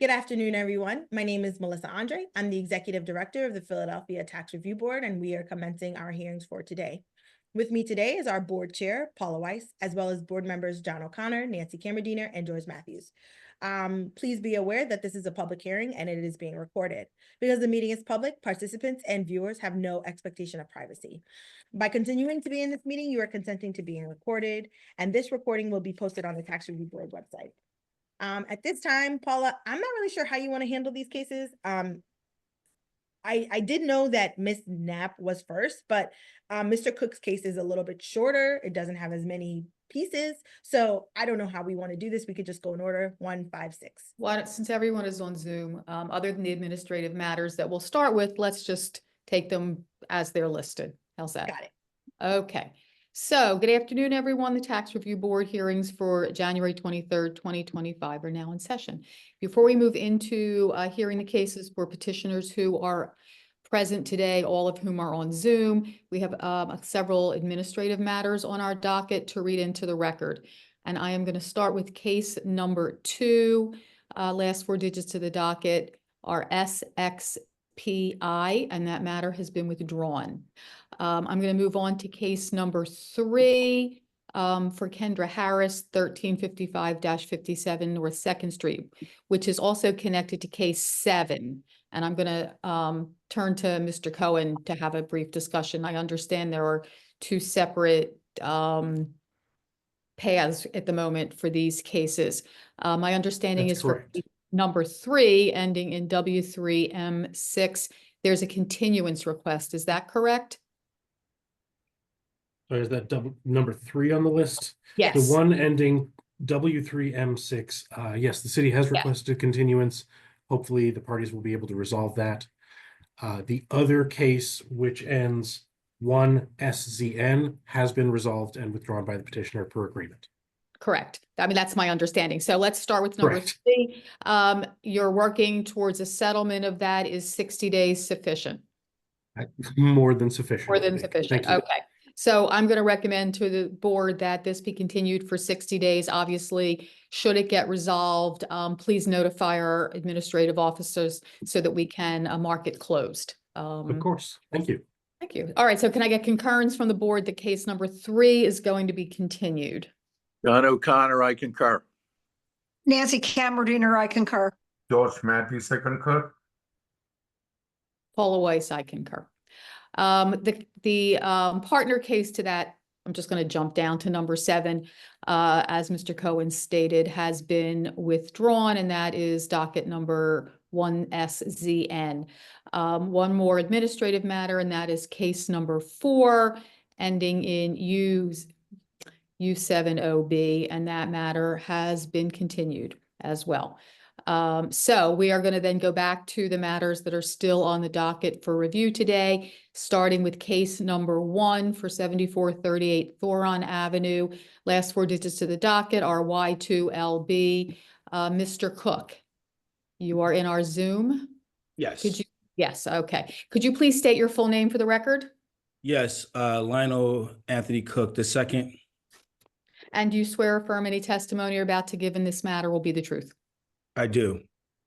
Good afternoon, everyone. My name is Melissa Andre. I'm the Executive Director of the Philadelphia Tax Review Board, and we are commencing our hearings for today. With me today is our board chair, Paula Weiss, as well as board members John O'Connor, Nancy Cameradiner, and George Matthews. Please be aware that this is a public hearing and it is being recorded. Because the meeting is public, participants and viewers have no expectation of privacy. By continuing to be in this meeting, you are consenting to being recorded, and this recording will be posted on the Tax Review Board website. At this time, Paula, I'm not really sure how you want to handle these cases. I did know that Miss Knapp was first, but Mr. Cook's case is a little bit shorter. It doesn't have as many pieces. So I don't know how we want to do this. We could just go in order 1, 5, 6. Since everyone is on Zoom, other than the administrative matters that we'll start with, let's just take them as they're listed. How's that? Got it. Okay. So good afternoon, everyone. The Tax Review Board hearings for January 23rd, 2025 are now in session. Before we move into hearing the cases for petitioners who are present today, all of whom are on Zoom, we have several administrative matters on our docket to read into the record. And I am going to start with case number 2. Last 4 digits of the docket are SXPI, and that matter has been withdrawn. I'm going to move on to case number 3 for Kendra Harris, 1355-57 North 2nd Street, which is also connected to case 7. And I'm going to turn to Mr. Cohen to have a brief discussion. I understand there are 2 separate paths at the moment for these cases. My understanding That's is correct. for number 3 ending in W3M6, there's a continuance request. Is that correct? So is that number 3 on the list? Yes. The one ending W3M6. Yes, the city has requested continuance. Hopefully the parties will be able to resolve that. The other case, which ends 1SZN, has been resolved and withdrawn by the petitioner per agreement. Correct. I mean, that's my understanding. So let's start with number Correct. 3. You're working towards a settlement of that. Is 60 days sufficient? More than sufficient. More than sufficient. Thank you. Okay. So I'm going to recommend to the board that this be continued for 60 days. Obviously, should it get resolved, please notify our administrative officers so that we can mark it closed. Of course. Thank you. Thank you. All right. So can I get concurrence from the board that case number 3 is going to be continued? John O'Connor, I concur. Nancy Cameradiner, I concur. George Matthews, I concur. Paula Weiss, I concur. The partner case to that, I'm just going to jump down to number 7, as Mr. Cohen stated, has been withdrawn, and that is docket number 1SZN. One more administrative matter, and that is case number 4, ending in U70B, and that matter has been continued as well. So we are going to then go back to the matters that are still on the docket for review today, starting with case number 1 for 7438 Thoron Avenue. Last 4 digits to the docket are Y2LB. Mr. Cook, you are in our Zoom. Yes. Could you? Yes. Okay. Could you please state your full name for the record? Yes. Lionel Anthony Cook II. And do you swear or affirm any testimony you're about to give in this matter will be the truth? I do.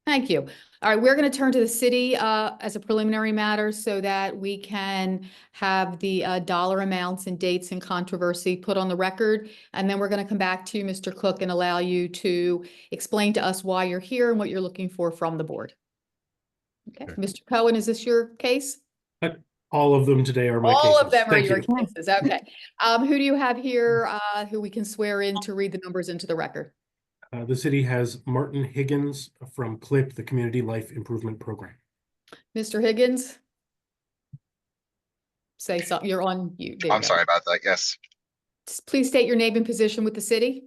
Thank you. All right, we're going to turn to the city as a preliminary matter so that we can have the dollar amounts and dates and controversy put on the record. And then we're going to come back to you, Mr. Cook, and allow you to explain to us why you're here and what you're looking for from the board. Okay, Sure. Mr. Cohen, is this your case? All of them today are my cases. All of them are Thank your you. cases. Okay. Who do you have here who we can swear in to read the numbers into the record? The city has Martin Higgins from CLIP, the Community Life Improvement Program. Mr. Higgins? Say something. You're on mute. There you I'm go. sorry about that. Yes. Please state your name and position with the city.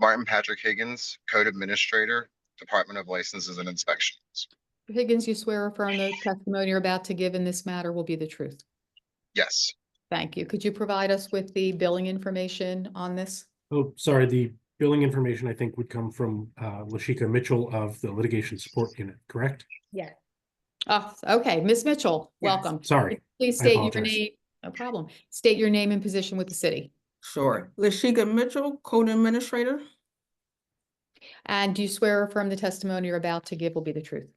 Martin Patrick Higgins, Code Administrator, Department of Licenses and Inspections. Mr. Higgins, you swear or affirm the testimony you're about to give in this matter will be the truth? Yes. Thank you. Could you provide us with the billing information on this? Oh, sorry. The billing information, I think, would come from Lashika Mitchell of the Litigation Support Unit, correct? Yes. Oh, okay. Ms. Mitchell, Yes. welcome. Sorry. Please I state your apologize. name. No problem. State your name and position with the city. Sure. Lashika Mitchell, Code Administrator. And do you swear or affirm the testimony you're about to give will be the truth?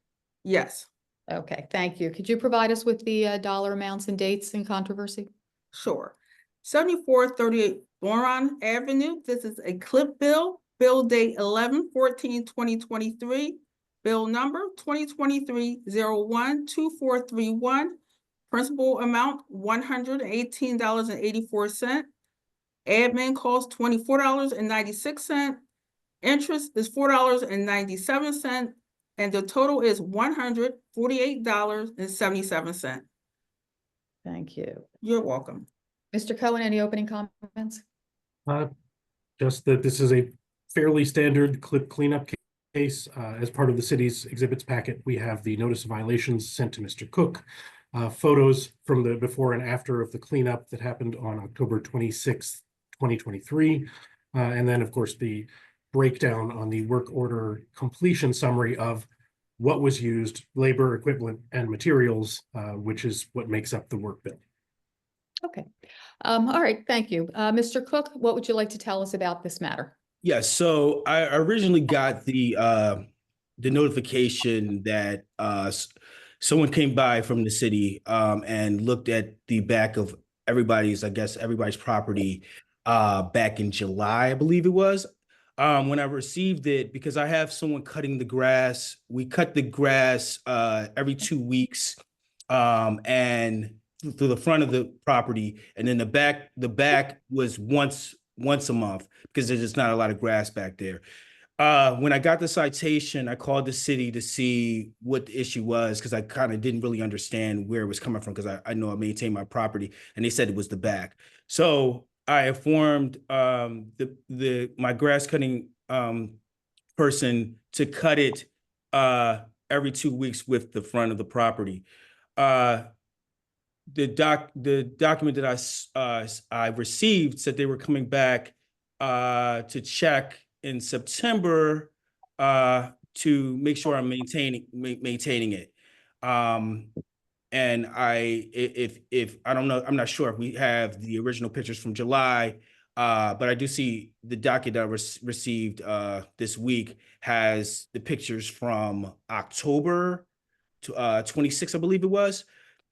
Yes, Okay, thank you. Could you provide us with the dollar amounts and dates in controversy? sure. 7438 Boron Avenue. This is a clip bill, bill date 11/14/2023, bill number 2023-012431. Principal amount $118.84. Admin cost $24.96. Interest is $4.97, and the total is $148.77. Thank you. You're welcome. Mr. Cohen, any opening comments? Just that this is a fairly standard clip cleanup case. As part of the city's exhibits packet, we have the notice of violations sent to Mr. Cook. Photos from the before and after of the cleanup that happened on October 26th, 2023. And then, of course, the breakdown on the work order completion summary of what was used, labor, equipment, and materials, which is what makes up the work bill. Okay. All right, thank you. Mr. Cook, what would you like to tell us about this matter? Yes, so I originally got the notification that someone came by from the city and looked at the back of everybody's property back in July, I believe it was. When I received it, because I have someone cutting the grass, we cut the grass every 2 weeks, and through the front of the property, and then the back was once a month because there's just not a lot of grass back there. When I got the citation, I called the city to see what the issue was because I kind of didn't really understand where it was coming from because I know I maintain my property, and they said it was the back. So I informed my grass cutting person to cut it every 2 weeks with the front of the property. The document that I received said they were coming back to check in September to make sure I'm maintaining it. And if I don't know, I'm not sure if we have the original pictures from July, but I do see the document that I received this week has the pictures from October to 26th, I believe it was.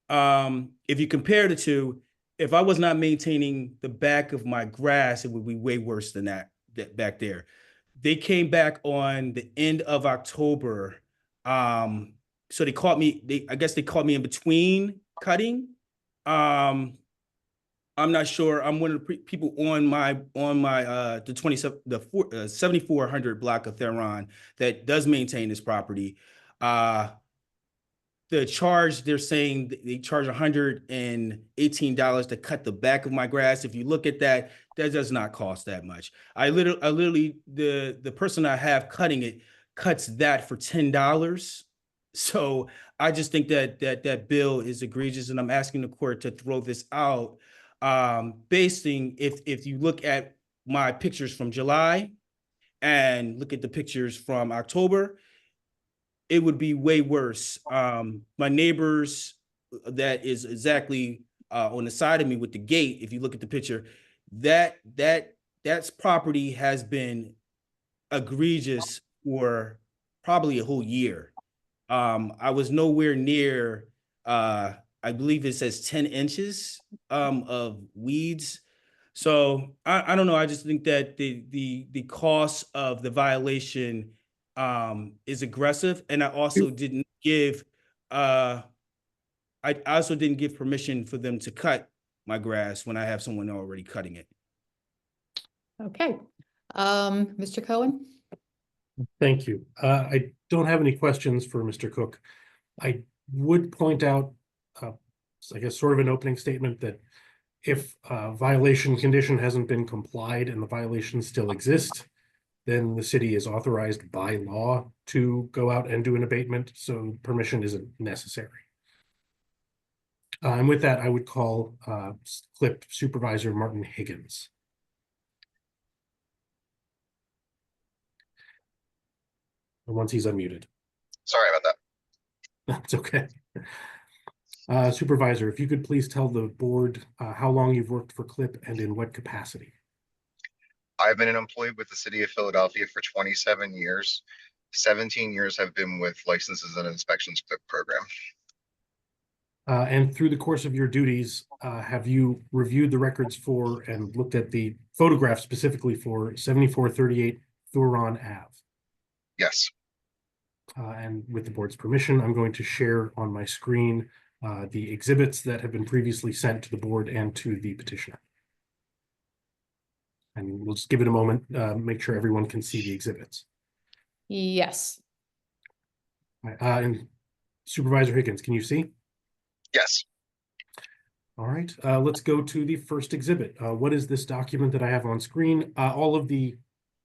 If you compare the two, if I was not maintaining the back of my grass, it would be way worse than that back there. They came back on the end of October. So they caught me, I guess they caught me in between cutting. I'm not sure. I'm one of the people on my the 7400 block of Theron that does maintain this property. The charge, they're saying they charge $118 to cut the back of my grass. If you look at that, that does not cost that much. I literally the person I have cutting it cuts that for $10. So I just think that bill is egregious, and I'm asking the court to throw this out. Basing if you look at my pictures from July and look at the pictures from October, it would be way worse. My neighbors that is exactly on the side of me with the gate, if you look at the picture, that's property has been egregious for probably a whole year. I was nowhere near, I believe it says 10 inches of weeds. So I don't know. I just think that the cost of the violation is aggressive, and I also didn't give permission for them to cut my grass when I have someone already cutting it. Okay. Mr. Cohen? Thank you. I don't have any questions for Mr. Cook. I would point out, I guess, sort of an opening statement that if a violation condition hasn't been complied and the violations still exist, then the city is authorized by law to go out and do an abatement, so permission isn't necessary. And with that, I would call CLIP Supervisor Martin Higgins. Once he's unmuted. Sorry about that. That's okay. Supervisor, if you could please tell the board how long you've worked for CLIP and in what capacity. I've been an employee with the city of Philadelphia for 27 years. 17 years have been with Licenses and Inspections CLIP program. And through the course of your duties, have you reviewed the records for and looked at the photographs specifically for 7438 Thuron Ave? Yes. And with the board's permission, I'm going to share on my screen the exhibits that have been previously sent to the board and to the petitioner. And we'll just give it a moment, make sure everyone can see the exhibits. Yes. And Supervisor Higgins, can you see? Yes. All right, let's go to the first exhibit. What is this document that I have on screen? All of the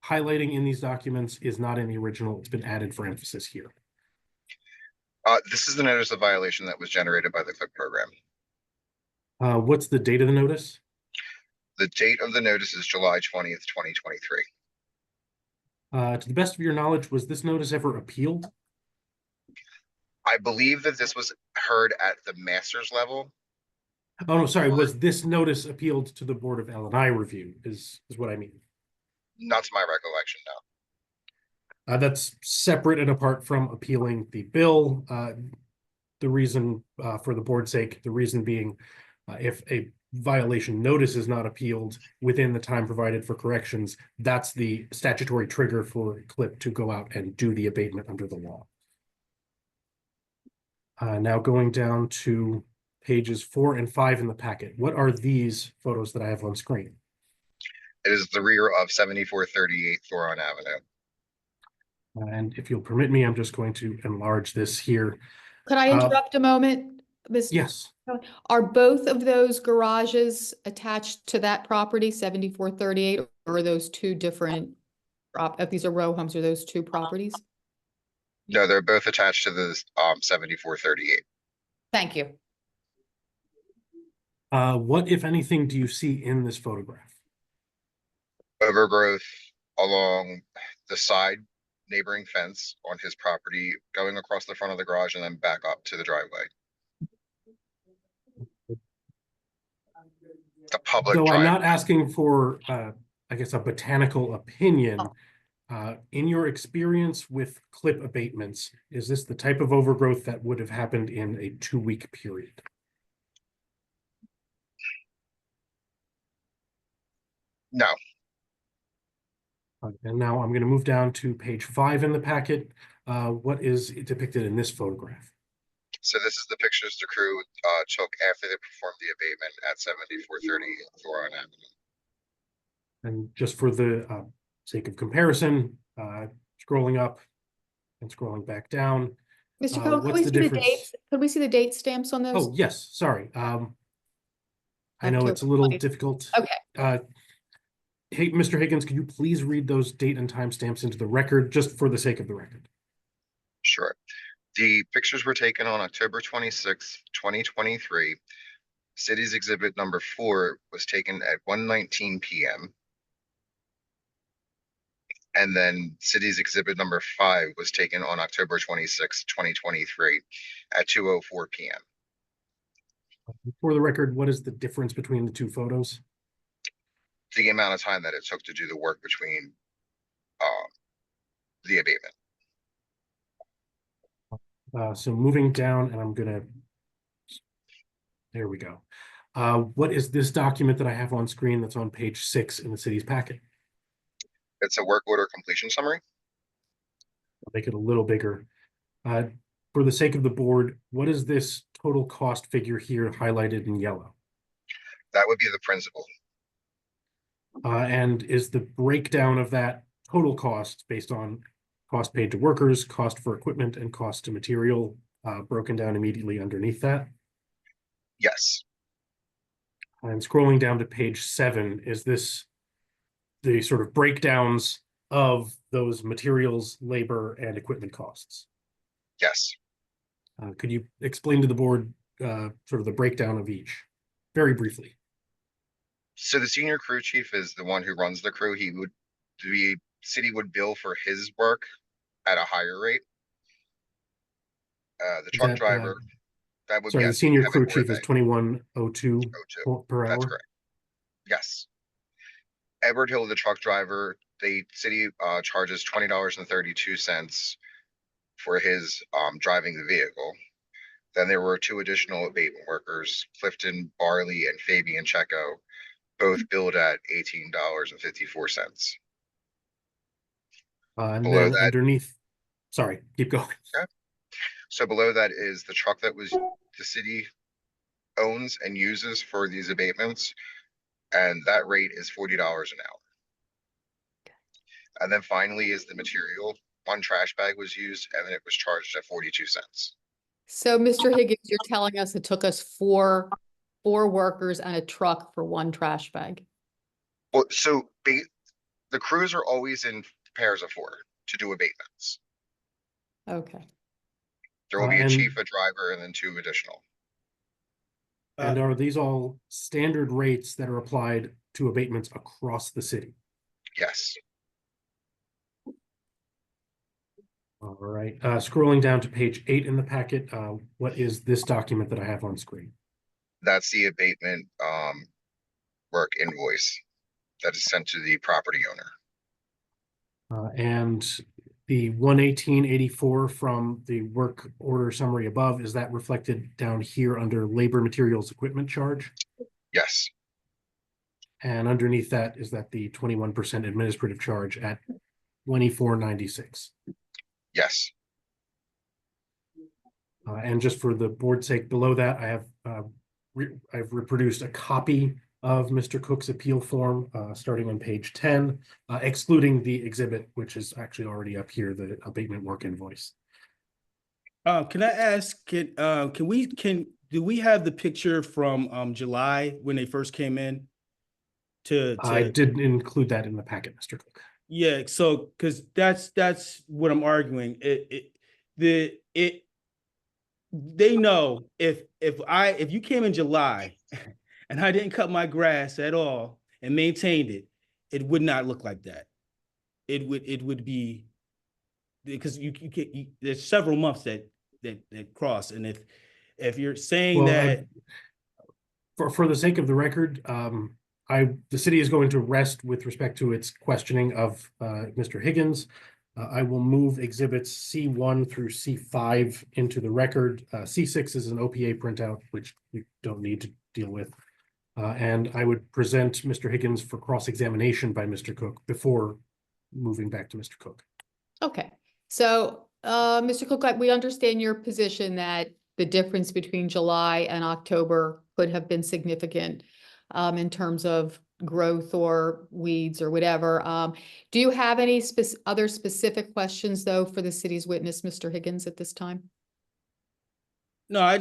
highlighting in these documents is not in the original. It's been added for emphasis here. This is the notice of violation that was generated by the CLIP program. What's the date of the notice? The date of the notice is July 20th, 2023. To the best of your knowledge, was this notice ever appealed? I believe that this was heard at the master's level. Oh, no, sorry. Was this notice appealed to the Board of L&I review is what I mean. Not to my recollection, no. That's separate and apart from appealing the bill. The reason, for the board's sake, the reason being, if a violation notice is not appealed within the time provided for corrections, that's the statutory trigger for CLIP to go out and do the abatement under the law. Now going down to pages 4 and 5 in the packet. What are these photos that I have on screen? It is the rear of 7438 Thuron Avenue. And if you'll permit me, I'm just going to enlarge this here. Could I interrupt a moment, Mr.? Yes. Are both of those garages attached to that property, 7438, or are those two different, if these are row homes, are those two properties? No, they're both attached to the 7438. Thank you. What, if anything, do you see in this photograph? Overgrowth along the side neighboring fence on his property, going across the front of the garage and then back up to the driveway. The public So I'm driveway. not asking for, I guess, a botanical opinion. In your experience with CLIP abatements, is this the type of overgrowth that would have happened in a 2-week period? No. And now I'm going to move down to page 5 in the packet. What is depicted in this photograph? So this is the pictures the crew took after they performed the abatement at 7430 Thuron Avenue. And just for the sake of comparison, scrolling up and scrolling back down. Mr. Cohen, could what's we the see the difference? dates? Could we see the date stamps on those? Oh, yes, sorry. I know October it's a little 20. difficult. Okay. Hey, Mr. Higgins, could you please read those date and time stamps into the record, just for the sake of the record? Sure. The pictures were taken on October 26th, 2023. City's exhibit number 4 was taken at 1:19 p.m. And then city's exhibit number 5 was taken on October 26th, 2023 at 2:04 p.m. For the record, what is the difference between the two photos? The amount of time that it took to do the work between the abatement. So moving down, and I'm gonna, there we go. What is this document that I have on screen that's on page 6 in the city's packet? It's a work order completion summary. I'll make it a little bigger. For the sake of the board, what is this total cost figure here highlighted in yellow? That would be the principal. And is the breakdown of that total cost based on cost paid to workers, cost for equipment, and cost to material broken down immediately underneath that? Yes. And scrolling down to page 7, is this the sort of breakdowns of those materials, labor, and equipment costs? Yes. Could you explain to the board sort of the breakdown of each, very briefly? So the senior crew chief is the one who runs the crew. The city would bill for his work at a higher rate. The truck that, driver, that would Sorry, be the at senior Kevin crew chief is Orthe. 2102 per hour? That's correct. Yes. Edward Hill, the truck driver, the city charges $20.32 for his driving the vehicle. Then there were two additional abatement workers, Clifton Barley and Fabian Checo, both billed at $18.54. And Below then that- underneath, sorry, keep going. So below that is the truck that was the city owns and uses for these abatements. And that rate is $40 an hour. And then finally is the material. One trash bag was used and then it was charged at 42 cents. So, Mr. Higgins, you're telling us it took us four workers and a truck for one trash bag? Well, so the crews are always in pairs of 4 to do abatements. Okay. There will be a And- chief, a driver, and then 2 additional. And are these all standard rates that are applied to abatements across the city? Yes. All right, scrolling down to page 8 in the packet, what is this document that I have on screen? That's the abatement work invoice that is sent to the property owner. And the 118.84 from the work order summary above, is that reflected down here under labor materials equipment charge? Yes. And underneath that, is that the 21% administrative charge at 24.96? Yes. And just for the board's sake, below that, I have I've reproduced a copy of Mr. Cook's appeal form, starting on page 10, excluding the exhibit, which is actually already up here, the abatement work invoice. Can I ask, do we have the picture from July when they first came in? I did include that in the packet, Mr. Cook. Yeah, so because that's what I'm arguing. They know if you came in July and I didn't cut my grass at all and maintained it, it would not look like that. It would be, because there's several months that cross, and if you're saying Well, that for the sake of the record, the city is going to rest with respect to its questioning of Mr. Higgins. I will move exhibits C1 through C5 into the record. C6 is an OPA printout, which you don't need to deal with. And I would present Mr. Higgins for cross-examination by Mr. Cook before moving back to Mr. Cook. Okay, so, Mr. Cook, we understand your position that the difference between July and October could have been significant in terms of growth or weeds or whatever. Do you have any other specific questions, though, for the city's witness, Mr. Higgins, at this time? No, I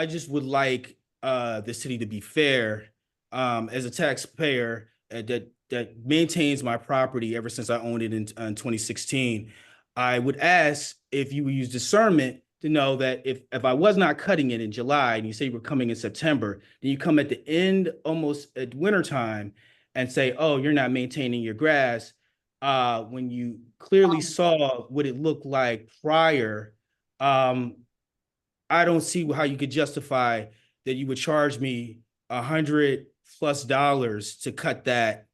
just would like the city to be fair as a taxpayer that maintains my property ever since I owned it in 2016. I would ask if you would use discernment to know that if I was not cutting it in July and you say you were coming in September, then you come at the end almost at winter time and say, oh, you're not maintaining your grass, when you clearly saw what it looked like prior. I don't see how you could justify that you would charge me $100+ to cut that.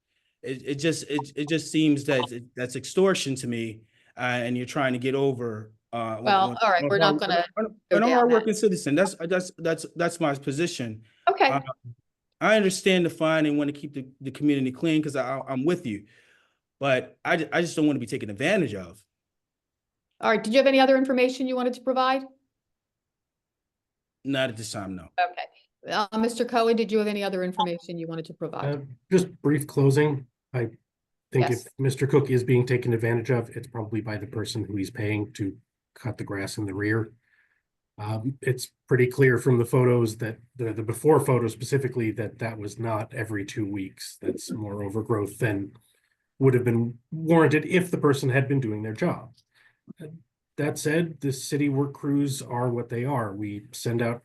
It just seems that that's extortion to me, and you're trying to get over. Well, all right, we're not gonna go I'm a down hardworking citizen. That's my position. Okay, I understand the fine and want to keep the community clean because I'm with you, but I just don't want to be taken advantage of. all right. Did you have any other information you wanted to provide? Not at this time, no. Okay. Mr. Cohen, did you have any other information you wanted to provide? Just brief closing. I think Yes. if Mr. Cook is being taken advantage of, it's probably by the person who he's paying to cut the grass in the rear. It's pretty clear from the photos that the before photos specifically that was not every 2 weeks. That's more overgrowth than would have been warranted if the person had been doing their job. That said, the city work crews are what they are. We send out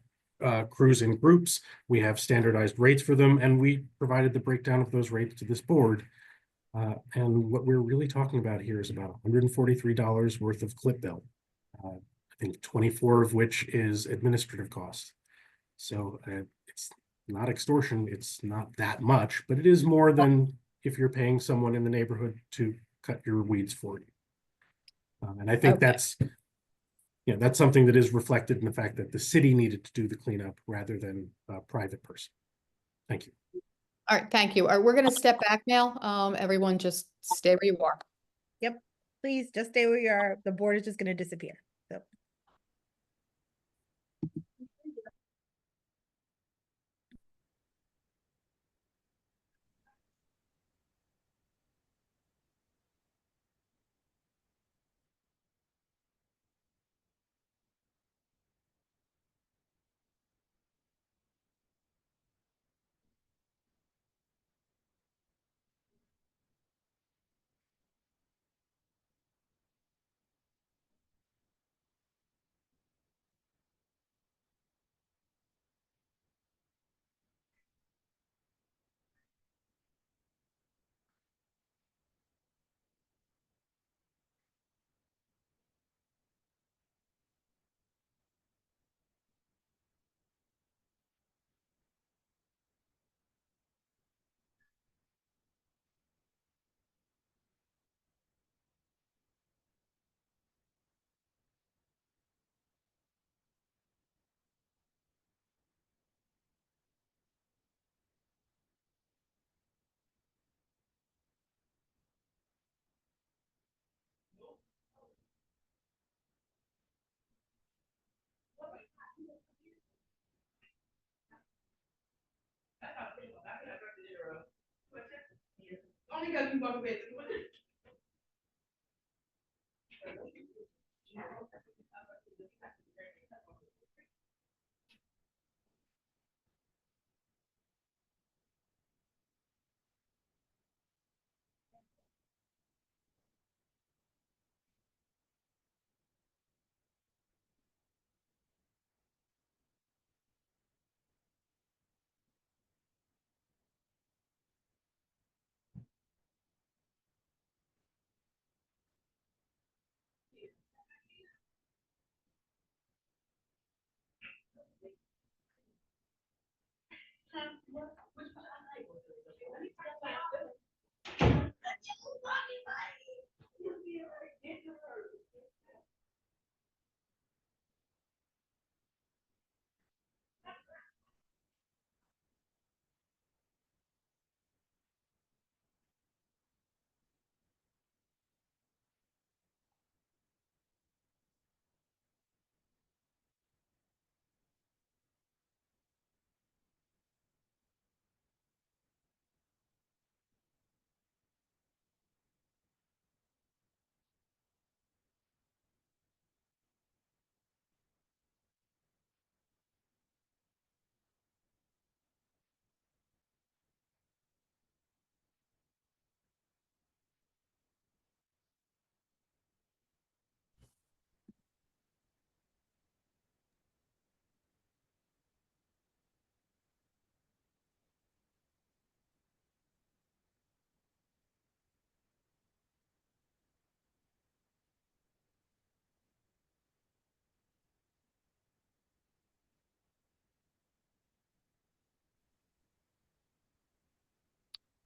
crews in groups. We have standardized rates for them, and we provided the breakdown of those rates to this board. And what we're really talking about here is about $143 worth of clip bill. I think 24 of which is administrative cost. So it's not extortion. It's not that much, but it is more than if you're paying someone in the neighborhood to cut your weeds for you. And I think Okay. that's something that is reflected in the fact that the city needed to do the cleanup rather than a private person. Thank you. All right, thank you. All right, we're gonna step back now. Everyone just stay where you are. Yep, please just stay where you are. The board is just gonna disappear. So.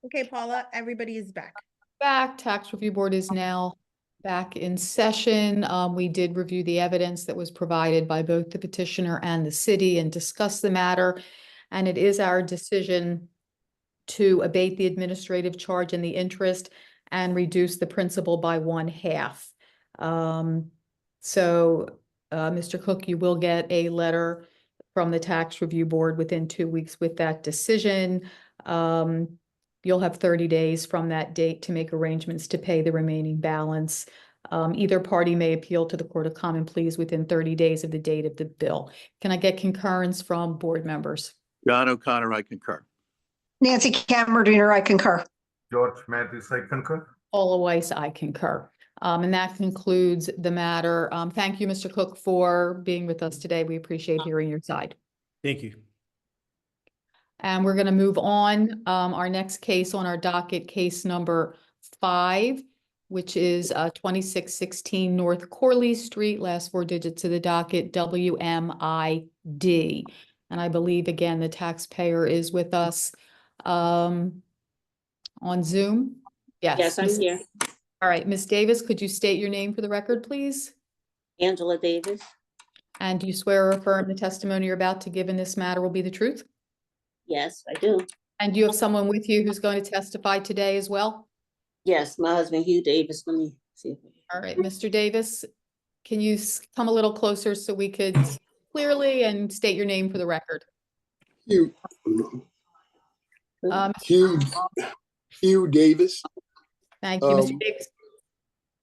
Okay, Paula, everybody is back. Back, Tax Review Board is now back in session. We did review the evidence that was provided by both the petitioner and the city and discuss the matter. And it is our decision to abate the administrative charge and the interest and reduce the principal by 1/2. Mr. Cook, you will get a letter from the Tax Review Board within 2 weeks with that decision. You'll have 30 days from that date to make arrangements to pay the remaining balance. Either party may appeal to the Court of Common Pleas within 30 days of the date of the bill. Can I get concurrence from board members? John O'Connor, I concur. Nancy Cameron, I concur. George Matthews, I concur. Paula Weiss, I concur. And that concludes the matter. Thank you, Mr. Cook, for being with us today. We appreciate hearing your side. Thank you. And we're going to move on. Our next case on our docket, case number 5, which is 2616 North Corley Street, last 4 digits of the docket, WMID. And I believe, again, the taxpayer is with us. on Zoom? Yes. Yes, I'm Miss- here. All right, Ms. Davis, could you state your name for the record, please? Angela Davis. And do you swear or affirm the testimony you're about to give in this matter will be the truth? Yes, I do. And do you have someone with you who's going to testify today as well? Yes, my husband Hugh Davis. Let me see. All right, Mr. Davis, can you come a little closer so we could clearly and state your name for the record? Hugh, Um, Hugh Davis. Thank you, Mr. Um, Davis.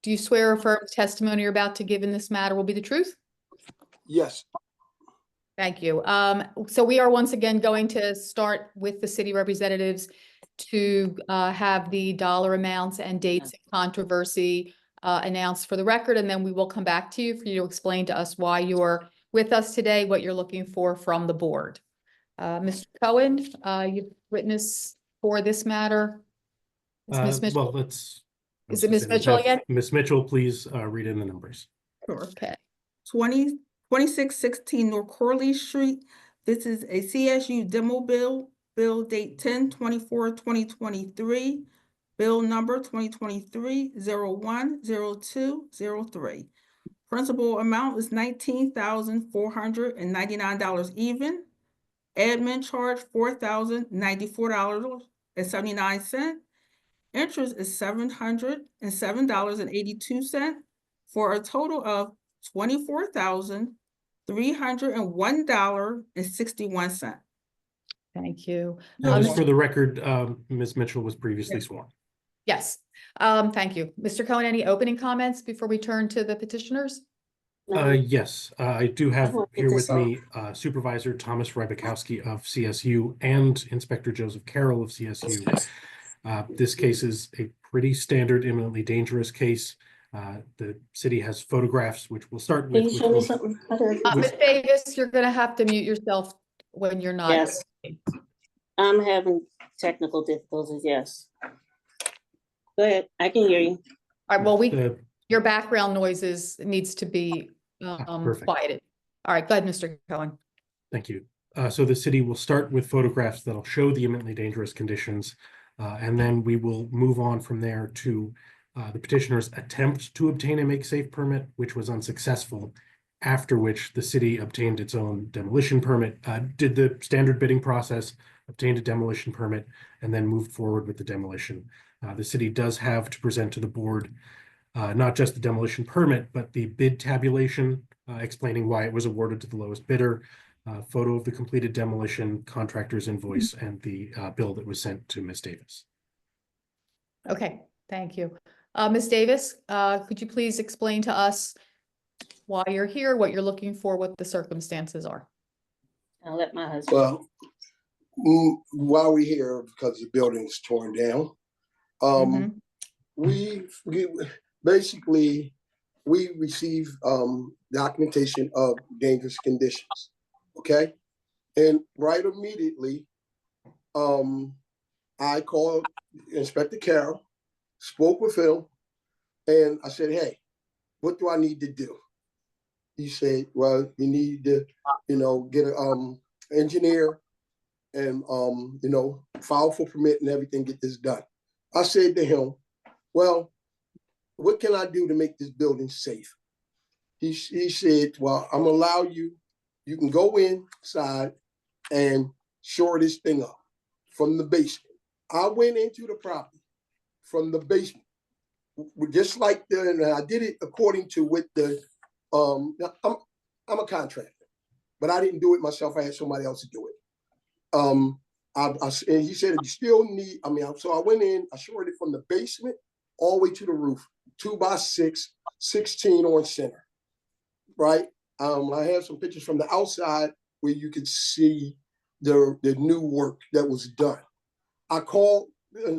Do you swear or affirm the testimony you're about to give in this matter will be the truth? Yes. Thank you. So we are once again going to start with the city representatives to have the dollar amounts and dates of controversy announced for the record, and then we will come back to you for you to explain to us why you're with us today, what you're looking for from the board. Mr. Cohen, you've witnessed for this matter. Is Ms. Mitchell? Well, let's. Is it Ms. Mitchell again? Ms. Mitchell, please read in the numbers. Sure. Okay. 2616 North Corley Street. This is a CSU demo bill date 10/24/2023. Bill number 2023-010203. Principal amount is $19,499 even. Admin charge $4,094.79. Interest is $707.82 for a total of $24,301.61. Thank you. Just for the record, Ms. Mitchell was previously sworn. Yes, thank you. Mr. Cohen, any opening comments before we turn to the petitioners? Yes, I do have will get here this with me Supervisor Thomas Rybakowski of CSU and Inspector Joseph Carroll of CSU. This case is a pretty standard imminently dangerous case. The city has photographs, which we'll start with. Can you show me something? Ms. Davis, you're gonna have to mute yourself when you're not. Yes. I'm having technical difficulties, yes. Go ahead, I can hear you. All right, well, The- your background noises needs to be perfect. quieted. All right, go ahead, Mr. Cohen. Thank you. So the city will start with photographs that'll show the imminently dangerous conditions, and then we will move on from there to the petitioner's attempt to obtain a make safe permit, which was unsuccessful, after which the city obtained its own demolition permit, did the standard bidding process, obtained a demolition permit, and then moved forward with the demolition. The city does have to present to the board not just the demolition permit, but the bid tabulation explaining why it was awarded to the lowest bidder, photo of the completed demolition, contractor's invoice, and the bill that was sent to Ms. Davis. Okay, thank you. Ms. Davis, could you please explain to us why you're here, what you're looking for, what the circumstances are? I'll let my husband. Well, while we're here, because the building is torn down, we basically receive documentation of dangerous conditions. Okay, and right immediately, I called Inspector Carroll, spoke with him, and I said, "Hey, what do I need to do?" He said, "Well, you need to, get an engineer and file for permit and everything, get this done." I said to him, "Well, what can I do to make this building safe?" He said, "Well, I'm gonna allow you can go inside and shore this thing up from the basement." I went into the property from the basement, just like and I did it according to what the, I'm a contractor, but I didn't do it myself. I had somebody else to do it. And he said, "You still need," so I went in, I shored it from the basement all the way to the roof, 2x6, 16 on center, right? I have some pictures from the outside where you could see the new work that was done. I called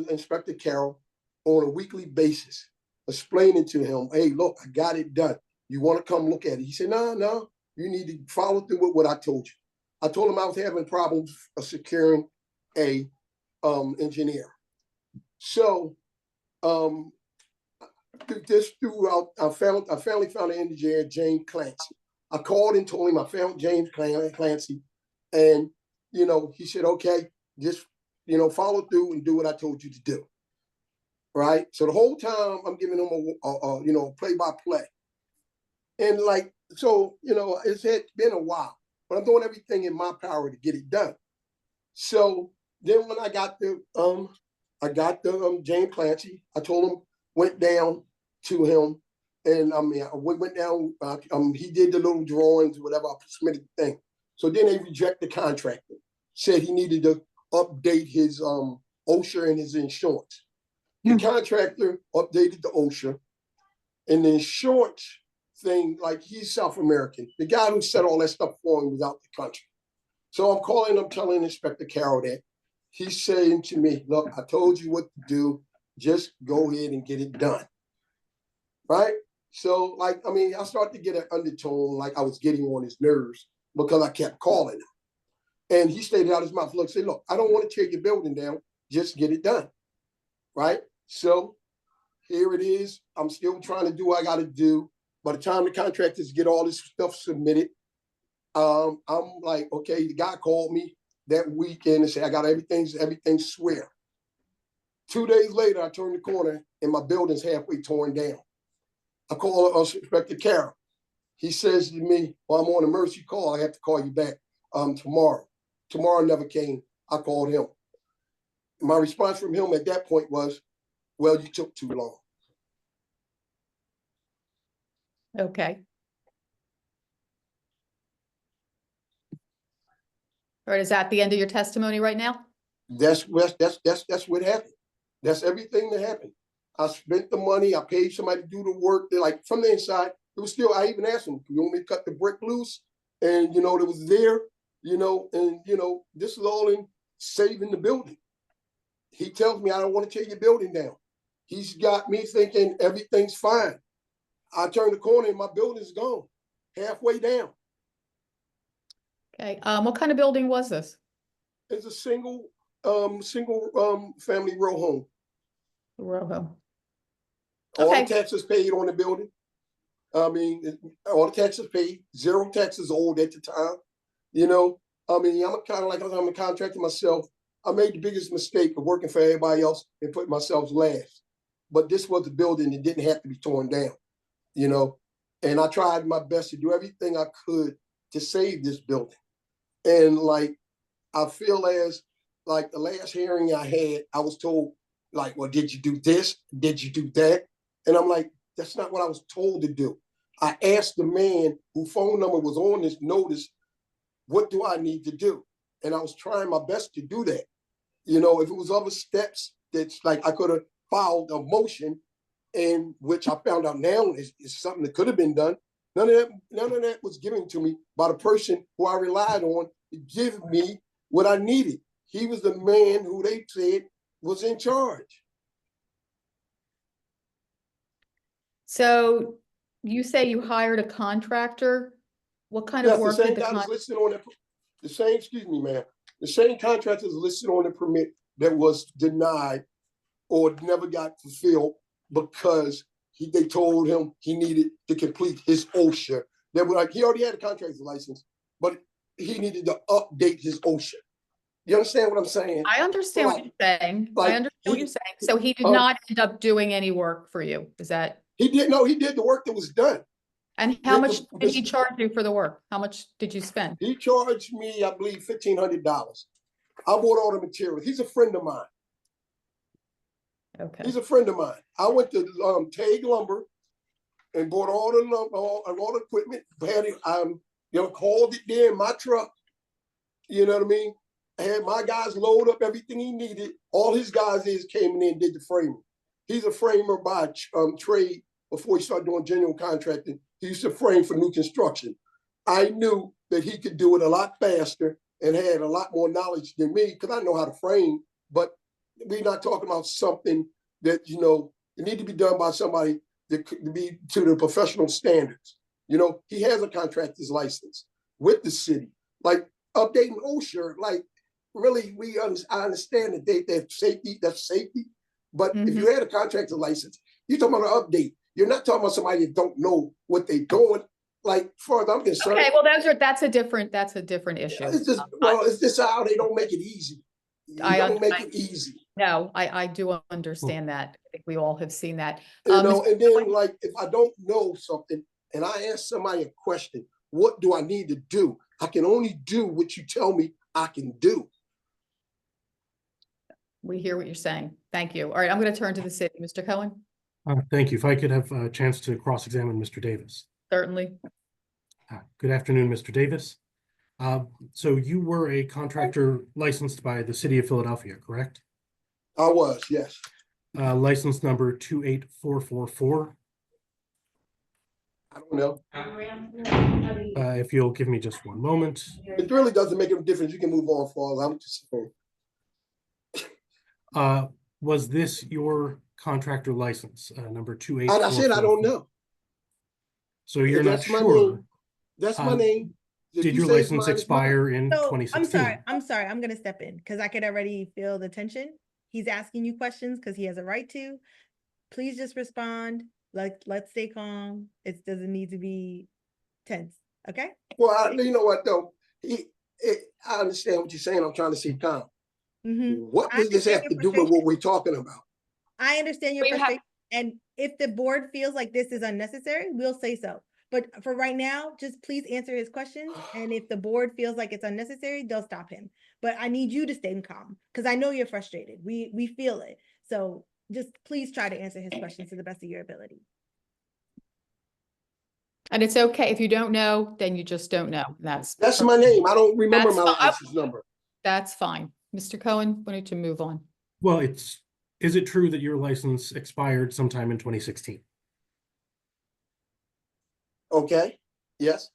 Inspector Carroll on a weekly basis, explaining to him, "Hey, look, I got it done. You want to come look at it?" He said, No, you need to follow through with what I told you." I told him I was having problems securing a engineer. So throughout, I finally found an engineer, James Clancy. I called and told him I found James Clancy, and he said, "Okay, just follow through and do what I told you to do." right? So the whole time I'm giving him a play by play. And like, so, it's had been a while, but I'm doing everything in my power to get it done. So then when I got the James Clancy, I told him, went down to him, and we went down, he did the little drawings, whatever, I submitted the thing. So then they rejected the contractor, said he needed to update his OSHA and his insurance. The contractor updated the OSHA, and the insurance thing, like, he's South American. The guy who said all that stuff for him was out the country. So I'm calling him, telling Inspector Carroll that. He's saying to me, look, I told you what to do. Just go ahead and get it done. Right? So, like, I started to get an undertone, like I was getting on his nerves because I kept calling him. And he stated out his mouth, look, say, look, I don't want to tear your building down. Just get it done. Right? So here it is. I'm still trying to do what I got to do. By the time the contractors get all this stuff submitted, I'm like, okay, the guy called me that weekend and said, I got everything square. 2 days later, I turned the corner and my building's halfway torn down. I call Inspector Carroll. He says to me, well, I'm on a emergency call. I have to call you back tomorrow. Tomorrow never came. I called him. My response from him at that point was, well, you took too long. Okay. All right, is that the end of your testimony right now? That's what happened. That's everything that happened. I spent the money. I paid somebody to do the work. They're like, from the inside, it was still, I even asked them, you want me to cut the brick loose? And, it was there, this is all in saving the building. He tells me, I don't want to tear your building down. He's got me thinking everything's fine. I turn the corner and my building's gone, halfway down. Okay, what kind of building was this? It's a single family row home. Row home. All Okay. the taxes paid on the building. All the taxes paid, 0 taxes owed at the time. I'm kind of like, I'm a contractor myself. I made the biggest mistake of working for everybody else and putting myself last. But this was a building that didn't have to be torn down, and I tried my best to do everything I could to save this building. And like, I feel as like the last hearing I had, I was told, like, well, did you do this? Did you do that? And I'm like, that's not what I was told to do. I asked the man whose phone number was on this notice, what do I need to do? And I was trying my best to do that. If it was other steps that's like I could have filed a motion, in which I found out now is something that could have been done. None of that was given to me by the person who I relied on to give me what I needed. He was the man who they said was in charge. So you say you hired a contractor? What kind of work did the contractor? Excuse me, ma'am. The same contractor is listed on the permit that was denied or never got fulfilled because they told him he needed to complete his OSHA. They were like, he already had a contractor's license, but he needed to update his OSHA. You understand what I'm saying? I understand what you're saying. I understand what you're saying. So he did not end up doing any work for you. Is that? He did the work that was done. And how much did he charge you for the work? How much did you spend? He charged me, I believe, $1,500. I bought all the materials. He's a friend of mine. Okay. He's a friend of mine. I went to Tag Lumber and bought all the lumber, all the equipment. Had it, hauled it there in my truck. You know what I mean? I had my guys load up everything he needed. All his guys came in and did the framing. He's a framer by trade. Before he started doing general contracting, he used to frame for new construction. I knew that he could do it a lot faster and had a lot more knowledge than me because I know how to frame, but we're not talking about something that, it need to be done by somebody that could be to the professional standards. He has a contractor's license with the city, like updating OSHA, like really, I understand that that's safety, but if you had a contractor's license, you're talking about an update. You're not talking about somebody that don't know what they're doing. Like, far as I'm concerned. Okay, well, that's a different issue. It's just how they don't make it easy. They don't make it easy. No, I do understand that. think we all have seen that. You know, Mr. and then like, if I don't know something and I ask somebody a question, what do I need to do? I can only do what you tell me I can do. We hear what you're saying. Thank you. All right, I'm going to turn to the city. Mr. Cohen? Thank you. If I could have a chance to cross-examine Mr. Davis. Certainly. Good afternoon, Mr. Davis. So you were a contractor licensed by the city of Philadelphia, correct? I was, yes. License number 28444. I don't know. If you'll give me just one moment. It really doesn't make a difference. You can move on, for I'm just saying. Was this your contractor license, number And I said, I 28444? don't know. So you're not That's my sure. name. That's my Um, name. If Did you your say it's license mine, it's mine. expire in So 2016? I'm sorry, I'm gonna step in because I could already feel the tension. He's asking you questions because he has a right to. Please just respond. Let's stay calm. It doesn't need to be tense, okay? Well, you know what though? I understand what you're saying. I'm trying to see calm. What I does this understand have to your do with what frustration. we're talking about? I understand your We have- frustration, and if the board feels like this is unnecessary, we'll say so. But for right now, just please answer his questions, and if the board feels like it's unnecessary, they'll stop him. But I need you to stay calm, because I know you're frustrated. We feel it. So just please try to answer his questions to the best of your ability. And it's okay. If you don't know, then you just don't know. That's my name. I don't remember That's my fine. license number. That's fine. Mr. Cohen, we need to move on. Well, is it true that your license expired sometime in 2016? Okay, yes.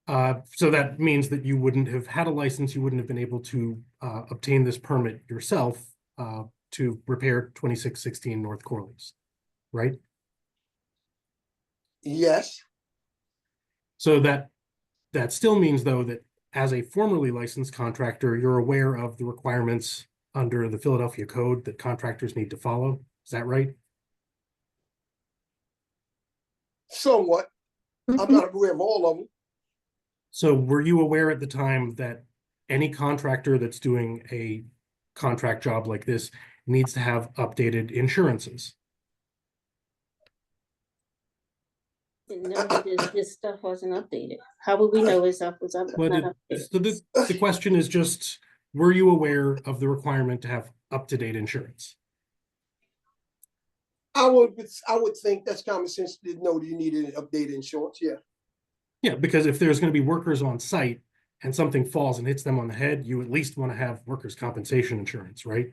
So that means that you wouldn't have had a license, you wouldn't have been able to obtain this permit yourself to repair 2616 North Corliss, right? Yes. So that still means, though, that as a formerly licensed contractor, you're aware of the requirements under the Philadelphia Code that contractors need to follow. Is that right? Somewhat. I'm not aware of all of them. So were you aware at the time that any contractor that's doing a contract job like this needs to have updated insurances? No, this stuff wasn't updated. How would we know it's up, was up? But not so updated? the question is just, were you aware of the requirement to have up-to-date insurance? I would think that's common sense to know that you needed updated insurance, yeah. Yeah, because if there's going to be workers on site and something falls and hits them on the head, you at least want to have workers' compensation insurance, right?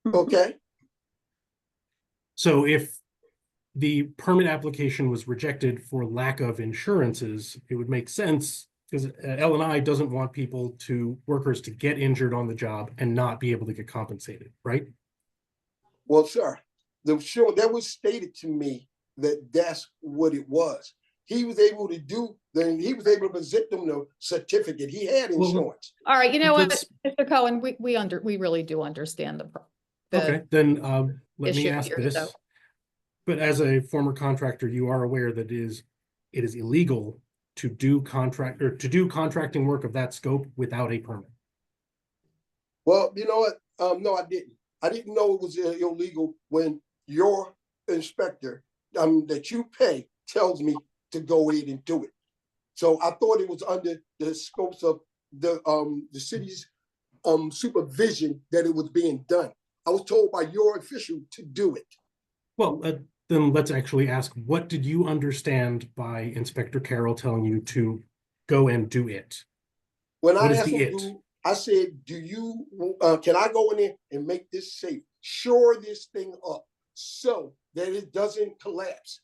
Okay. So if the permit application was rejected for lack of insurances, it would make sense because L&I doesn't want workers to get injured on the job and not be able to get compensated, right? Well, sir, that was stated to me that that's what it was. He was able to he was able to present them the certificate. He had insurance. All right, you know what, Let's- Mr. Cohen, we really do understand the Okay, then let me issue ask here, this. so. But as a former contractor, you are aware that it is illegal to do contracting work of that scope without a permit. Well, you know what? No, I didn't. I didn't know it was illegal when your inspector that you pay tells me to go in and do it. So I thought it was under the scopes of the city's supervision that it was being done. I was told by your official to do it. Well, then let's actually ask, what did you understand by Inspector Carroll telling you to go and do it? When What I is asked the him, it? I said, can I go in there and make this safe? Shore this thing up so that it doesn't collapse.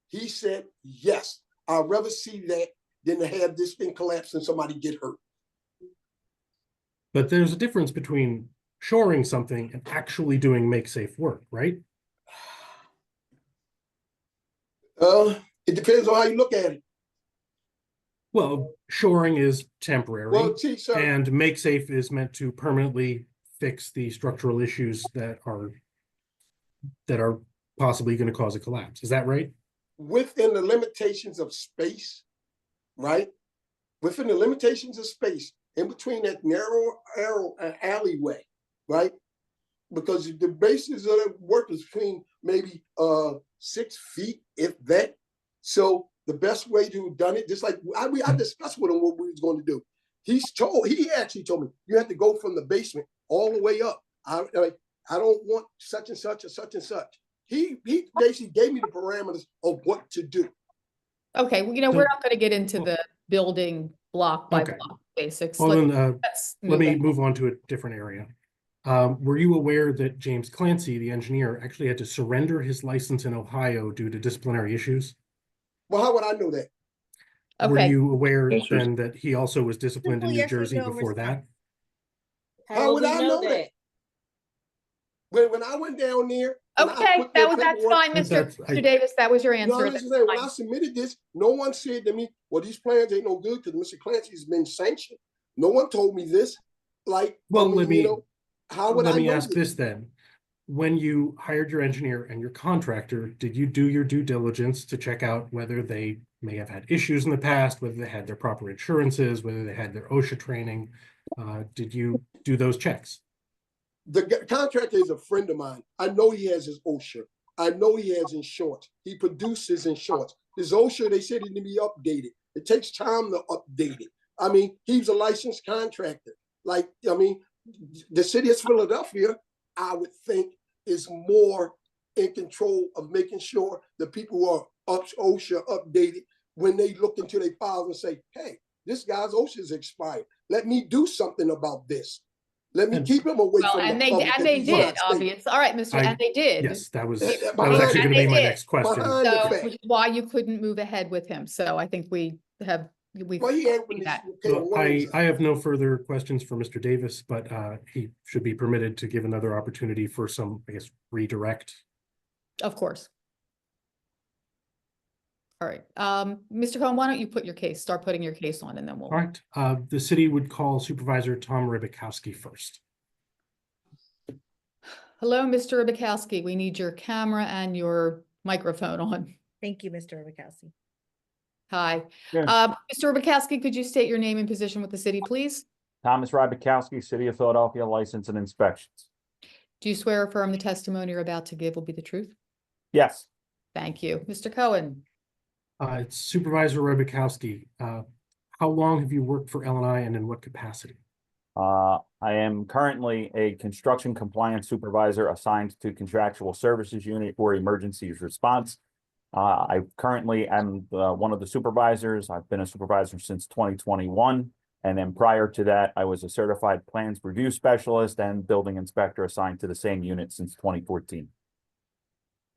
He said, yes, I'd rather see that than to have this thing collapse and somebody get hurt. But there's a difference between shoring something and actually doing make safe work, right? It depends on how you look at it. Well, shoring is temporary, Well, see, sir, and make safe is meant to permanently fix the structural issues that are possibly going to cause a collapse. Is that right? within the limitations of space, right? Within the limitations of space, in between that narrow alleyway, right? because the bases of the work is between maybe 6 feet, if that. So the best way to have done it, just like I discussed with him what we was going to do. He actually told me you have to go from the basement all the way up. I don't want such and such or such and such. He basically gave me the parameters of what to do. Okay, well, we're So- not going to get into well- the building block by Okay. block basics. Well, then, Let's let move me on. move on to a different area. Were you aware that James Clancy, the engineer, actually had to surrender his license in Ohio due to disciplinary issues? Well, how would I know that? Were Okay, you aware Yes, sir. then that he also was disciplined in Simple New yes or Jersey no before that? response. How would we I know that? When I went down there. and I okay, put the that's paperwork- fine, That's- Mr. Davis, that was your answer. No, That's listen, when fine. I submitted this, no one said to me, well, these plans ain't no good because Mr. Clancy's been sanctioned. No one told me this. Like, Well, I mean, let me- how would Let I me know ask this then. When you hired your engineer and your contractor, did you do your due diligence to check out whether they may have had issues in the past, whether they had their proper insurances, whether they had their OSHA training? Did you do those checks? The contractor is a friend of mine. I know he has his OSHA. I know he has insurance. He produces insurance. His OSHA, they said it need to be updated. It takes time to update it. I mean, he's a licensed contractor. Like, I mean, the city of Philadelphia, I would think, is more in control of making sure the people who are OSHA updated when they look into their files and say, hey, this guy's OSHA is expired. Let me do something about this. Let me And- keep him away Well, from and the they, public. and if they he's not did, state. obvious. All right, Mr. I- And they did. Yes, that was Behind actually and gonna they be my did. next question. Behind the So, fact. which is why you couldn't move ahead with him. So I think we've Well, he had when seen that. okay, So one of I those- have no further questions for Mr. Davis, but he should be permitted to give another opportunity for some, I guess, redirect. Of course. All right, Mr. Cohen, why don't you start putting your case on, and then we'll. All right, the city would call Supervisor Tom Rybakowski first. Hello, Mr. Rybakowski. We need your camera and your microphone on. Thank you, Mr. Rybakowski. Hi. Yes. Mr. Rybakowski, could you state your name and position with the city, please? Thomas Rybakowski, City of Philadelphia, License and Inspections. Do you swear or affirm the testimony you're about to give will be the truth? Yes, Thank you. Mr. Cohen, It's Supervisor Rybakowski. How long have you worked for L&I and in what capacity? I am currently a construction compliance supervisor assigned to contractual services unit for emergency response. I currently am one of the supervisors. I've been a supervisor since 2021. And then prior to that, I was a certified plans review specialist and building inspector assigned to the same unit since 2014.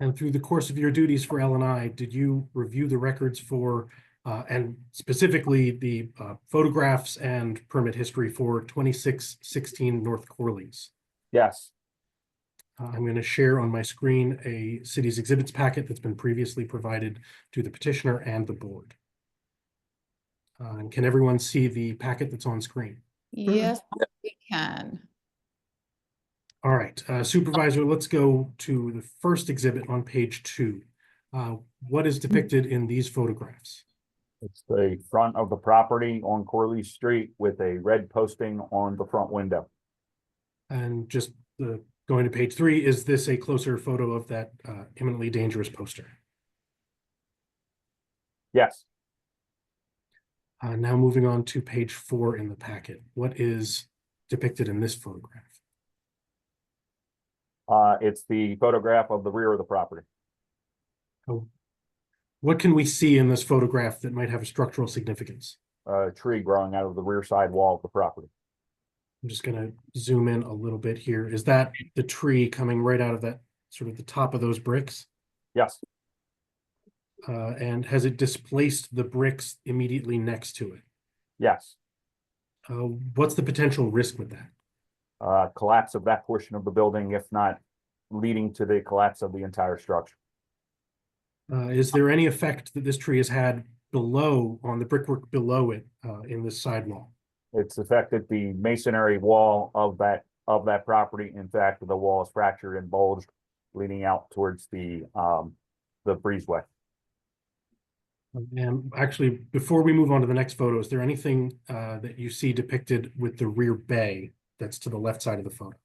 And through the course of your duties for L&I, did you review the records for, and specifically the photographs and permit history for 2616 North Corliss? Yes, I'm going to share on my screen a city's exhibits packet that's been previously provided to the petitioner and the board. And can everyone see the packet that's on screen? yes, we can. All right, Supervisor, let's go to the first exhibit on page 2. What is depicted in these photographs? it's the front of the property on Corley Street with a red posting on the front window. And just going to page 3, is this a closer photo of that imminently dangerous poster? Yes, Now moving on to page 4 in the packet. What is depicted in this photograph? it's the photograph of the rear of the property. What can we see in this photograph that might have a structural significance? A tree growing out of the rear side wall of the property. I'm just going to zoom in a little bit here. Is that the tree coming right out of that sort of the top of those bricks? Yes, And has it displaced the bricks immediately next to it? yes. What's the potential risk with that? Collapse of that portion of the building, if not leading to the collapse of the entire structure. Is there any effect that this tree has had below on the brickwork below it in this sidewall? It's affected the masonry wall of that property. In fact, the wall is fractured and bulged, leading out towards the breezeway. And actually, before we move on to the next photo, is there anything that you see depicted with the rear bay that's to the left side of the photo?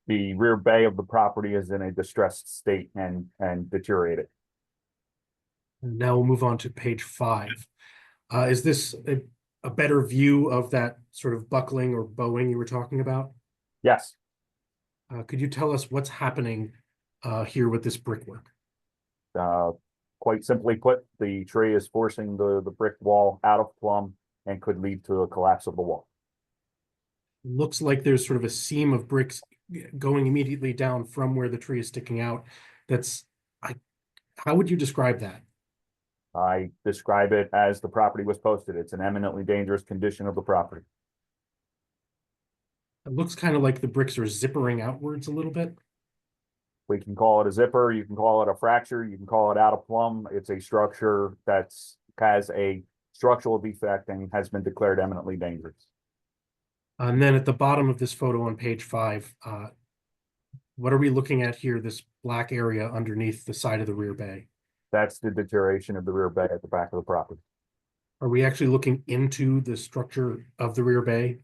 The rear bay of the property is in a distressed state and deteriorated. And now we'll move on to page 5. Is this a better view of that sort of buckling or bowing you were talking about? Yes, Could you tell us what's happening here with this brickwork? quite simply put, the tree is forcing the brick wall out of plumb and could lead to a collapse of the wall. Looks like there's sort of a seam of bricks going immediately down from where the tree is sticking out. How would you describe that? I describe it as the property was posted. It's an eminently dangerous condition of the property. It looks kind of like the bricks are zippering outwards a little bit. We can call it a zipper, you can call it a fracture, you can call it out of plumb. It's a structure has a structural defect and has been declared eminently dangerous. And then at the bottom of this photo on page 5, what are we looking at here, this black area underneath the side of the rear bay? That's the deterioration of the rear bay at the back of the property. Are we actually looking into the structure of the rear bay?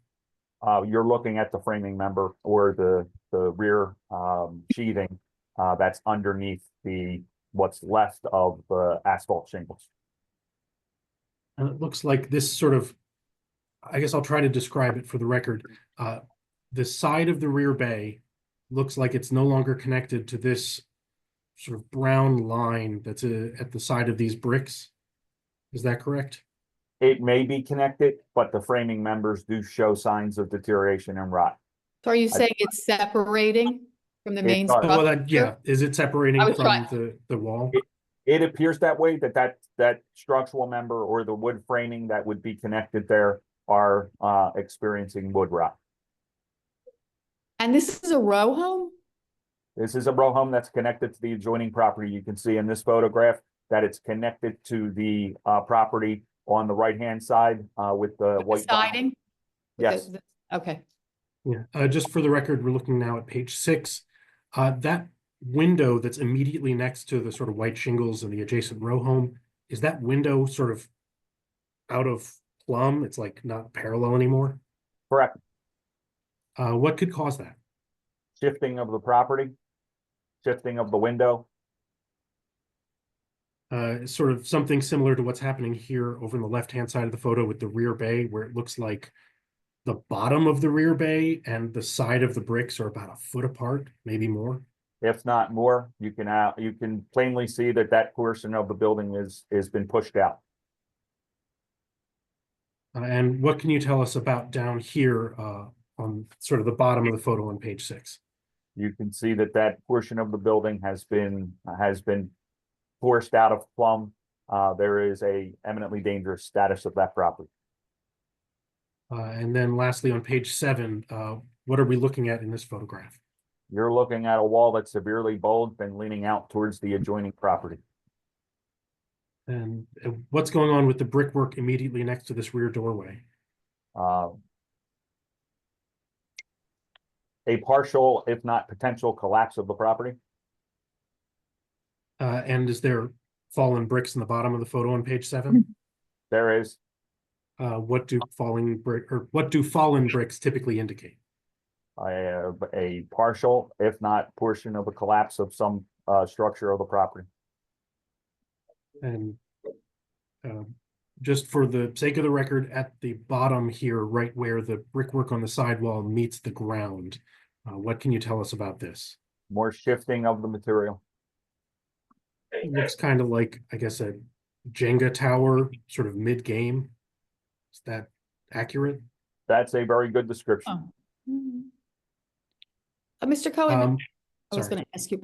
You're looking at the framing member or the rear sheathing that's underneath what's left of the asphalt shingles. And it looks like this sort of, I guess I'll try to describe it for the record. The side of the rear bay looks like it's no longer connected to this sort of brown line that's at the side of these bricks. Is that correct? It may be connected, but the framing members do show signs of deterioration and rot. So are you saying it's separating from the main does. Well, structure? yeah, is it separating I was from trying- the wall? It appears that way, that structural member or the wood framing that would be connected there are experiencing wood rot. And this is a row home? This is a row home that's connected to the adjoining property. You can see in this photograph that it's connected to the property on the right-hand side with the With white. the siding? Yes, Okay. Yeah, just for the record, we're looking now at page 6. That window that's immediately next to the sort of white shingles and the adjacent row home, is that window sort of out of plumb? It's like not parallel anymore? correct. What could cause that? Shifting of the property, shifting of the window. Sort of something similar to what's happening here over on the left-hand side of the photo with the rear bay, where it looks like the bottom of the rear bay and the side of the bricks are about a foot apart, maybe more. If not more, you can plainly see that portion of the building is been pushed out. And what can you tell us about down here on sort of the bottom of the photo on page 6? You can see that portion of the building has been forced out of plumb. There is a eminently dangerous status of that property. And then lastly, on page 7, what are we looking at in this photograph? You're looking at a wall that's severely bulged and leaning out towards the adjoining property. And what's going on with the brickwork immediately next to this rear doorway? A partial, if not potential, collapse of the property. And is there fallen bricks in the bottom of the photo on page 7? There is. What do fallen bricks typically indicate? A partial, if not portion of a collapse of some structure of the property. And just for the sake of the record, at the bottom here, right where the brickwork on the sidewall meets the ground, what can you tell us about this? More shifting of the material. It looks kind of like, I guess, a Jenga tower, sort of mid-game. Is that accurate? That's a very good description. Mr. Cohen, I was sorry. going to ask you,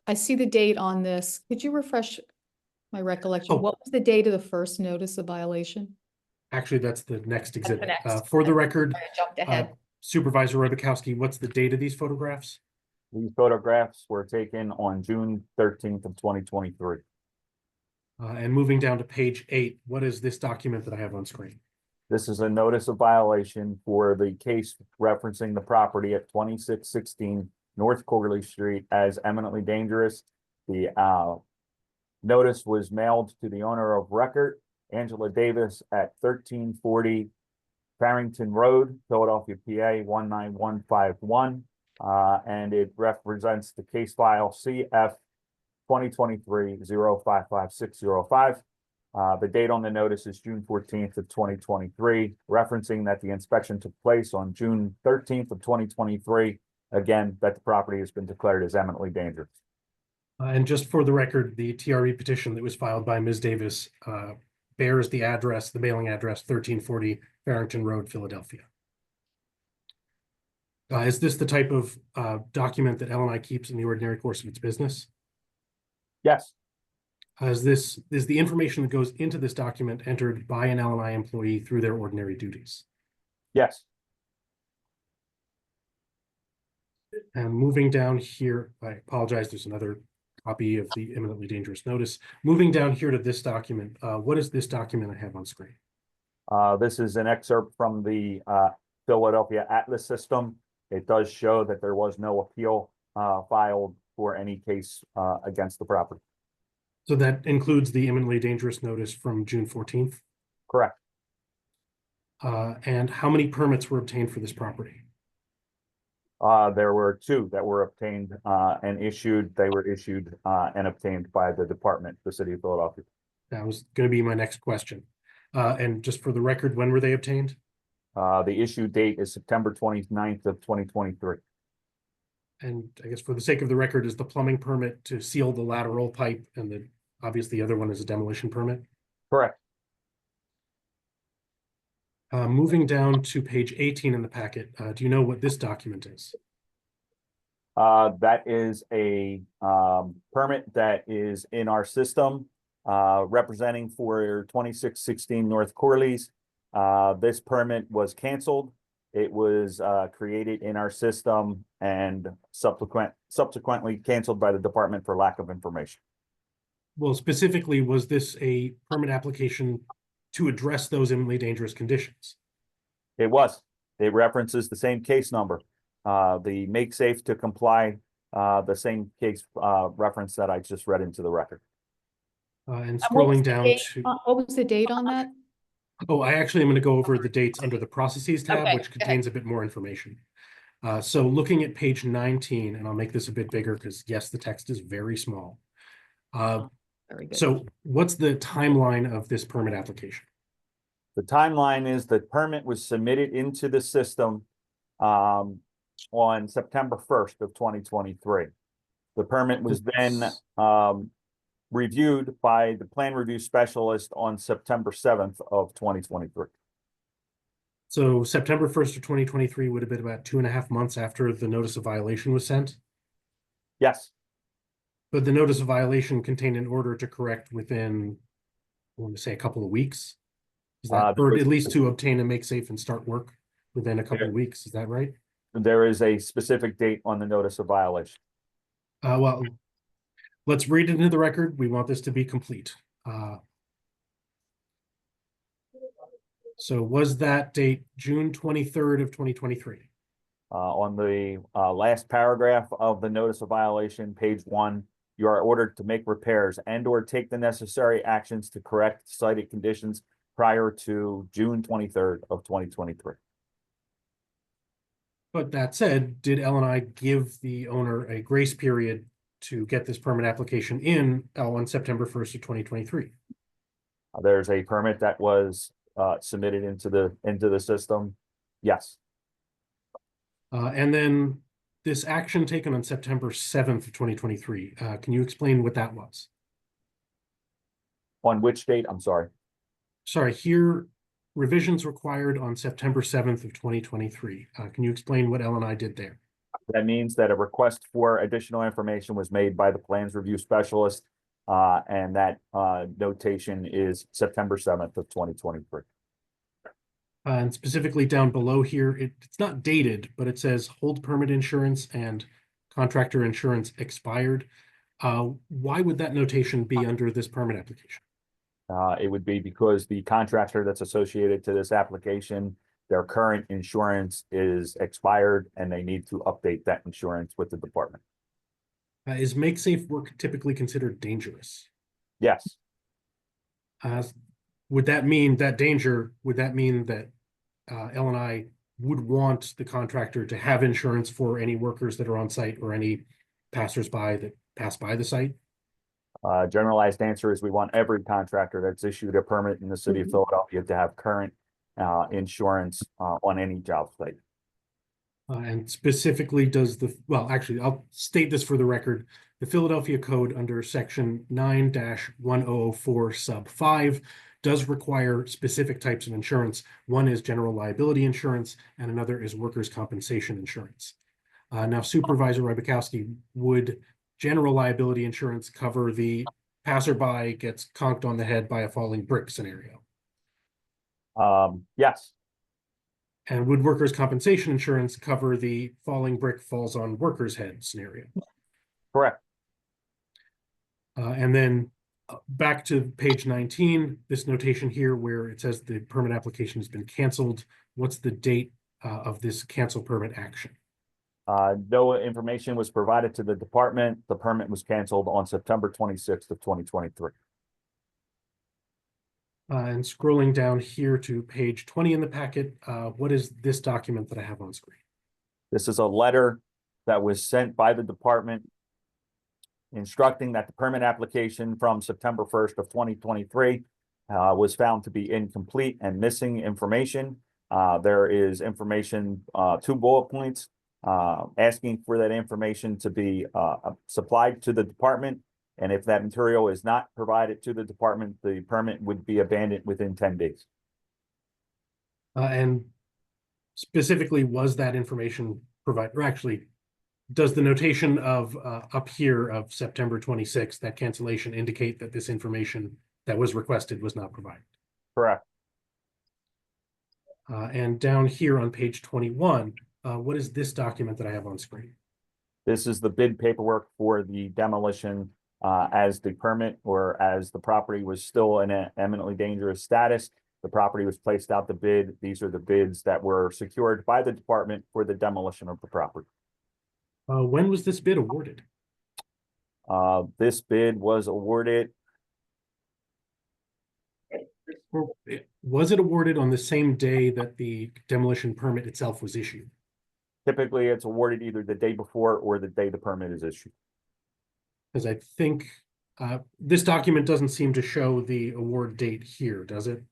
I see the date on this. Could you refresh my recollection? Oh. What was the date of the first notice of violation? Actually, that's the next exhibit. next. For the record, I jumped ahead. Supervisor Rodakowski, what's the date of these photographs? These photographs were taken on June 13th of 2023. And moving down to page 8, what is this document that I have on screen? This is a notice of violation for the case referencing the property at 2616 North Corley Street as eminently dangerous. The notice was mailed to the owner of record, Angela Davis, at 1340 Farrington Road, Philadelphia, PA 19151. and it represents the case file CF 2023-055605. The date on the notice is June 14th of 2023, referencing that the inspection took place on June 13th of 2023. Again, that the property has been declared as eminently dangerous. And just for the record, the TRE petition that was filed by Ms. Davis bears the address, the mailing address, 1340 Farrington Road, Philadelphia. Is this the type of document that L&I keeps in the ordinary course of its business? Yes, Is the information that goes into this document entered by an L&I employee through their ordinary duties? yes. And moving down here, I apologize, there's another copy of the imminently dangerous notice. Moving down here to this document, what is this document I have on screen? This is an excerpt from the Philadelphia Atlas system. It does show that there was no appeal filed for any case against the property. So that includes the imminently dangerous notice from June 14th? Correct. And how many permits were obtained for this property? There were 2 that were obtained and issued. They were issued and obtained by the department, the city of Philadelphia. That was going to be my next question. And just for the record, when were they obtained? The issue date is September 29th of 2023. And I guess for the sake of the record, is the plumbing permit to seal the lateral pipe, and obviously the other one is a demolition permit? Correct. Moving down to page 18 in the packet, do you know what this document is? That is a permit that is in our system representing for 2616 North Corleys. This permit was canceled. It was created in our system and subsequently canceled by the department for lack of information. Well, specifically, was this a permit application to address those imminently dangerous conditions? It was. It references the same case number. The make safe to comply, the same case reference that I just read into the record. And scrolling down to, What was the date on that? I actually am going to go over the dates under the processes tab, Okay, which go ahead. contains a bit more information. So looking at page 19, and I'll make this a bit bigger because yes, the text is very small. Very good. So what's the timeline of this permit application? The timeline is the permit was submitted into the system on September 1st of 2023. The permit was then reviewed by the plan review specialist on September 7th of 2023. So September 1st of 2023 would have been about 2.5 months after the notice of violation was sent. Yes, But the notice of violation contained an order to correct within, I want to say, a couple of weeks. Is that, or at least to obtain and make safe and start work within a couple of weeks. Is that right? there is a specific date on the notice of violation. Well, let's read it into the record. We want this to be complete. So was that date June 23rd of 2023? On the last paragraph of the notice of violation, page 1, you are ordered to make repairs and or take the necessary actions to correct cited conditions prior to June 23rd of 2023. But that said, did L&I give the owner a grace period to get this permit application in on September 1st of 2023? There's a permit that was submitted into the system. Yes. And then this action taken on September 7th of 2023, can you explain what that was? On which date? I'm sorry. Sorry, here, revisions required on September 7th of 2023. Can you explain what L&I did there? That means that a request for additional information was made by the plans review specialist, and that notation is September 7th of 2023. And specifically down below here, it's not dated, but it says hold permit insurance and contractor insurance expired. Why would that notation be under this permit application? It would be because the contractor that's associated to this application, their current insurance is expired and they need to update that insurance with the department. Is make safe work typically considered dangerous? Yes. Would that mean that danger, would that mean that L&I would want the contractor to have insurance for any workers that are on site or any passersby that pass by the site? Generalized answer is we want every contractor that's issued a permit in the city of Philadelphia to have current insurance on any job site. And specifically does well, actually, I'll state this for the record. The Philadelphia Code under section 9-1004 sub 5 does require specific types of insurance. One is general liability insurance and another is workers' compensation insurance. Now Supervisor Rybakowski, would general liability insurance cover the passerby gets conked on the head by a falling brick scenario? Yes, And would workers' compensation insurance cover the falling brick falls on worker's head scenario? correct. And then back to page 19, this notation here where it says the permit application has been canceled. What's the date of this cancel permit action? No information was provided to the department. The permit was canceled on September 26th of 2023. And scrolling down here to page 20 in the packet, what is this document that I have on screen? This is a letter that was sent by the department instructing that the permit application from September 1st of 2023 was found to be incomplete and missing information. There is information, 2 bullet points, asking for that information to be supplied to the department. And if that material is not provided to the department, the permit would be abandoned within 10 days. And specifically, was that information provided, or actually, does the notation of up here of September 26th, that cancellation indicate that this information that was requested was not provided? Correct. And down here on page 21, what is this document that I have on screen? This is the bid paperwork for the demolition as the permit or as the property was still in an eminently dangerous status. The property was placed out to bid. These are the bids that were secured by the department for the demolition of the property. When was this bid awarded? This bid was awarded, Was it awarded on the same day that the demolition permit itself was issued? typically it's awarded either the day before or the day the permit is issued. Because I think this document doesn't seem to show the award date here, does it?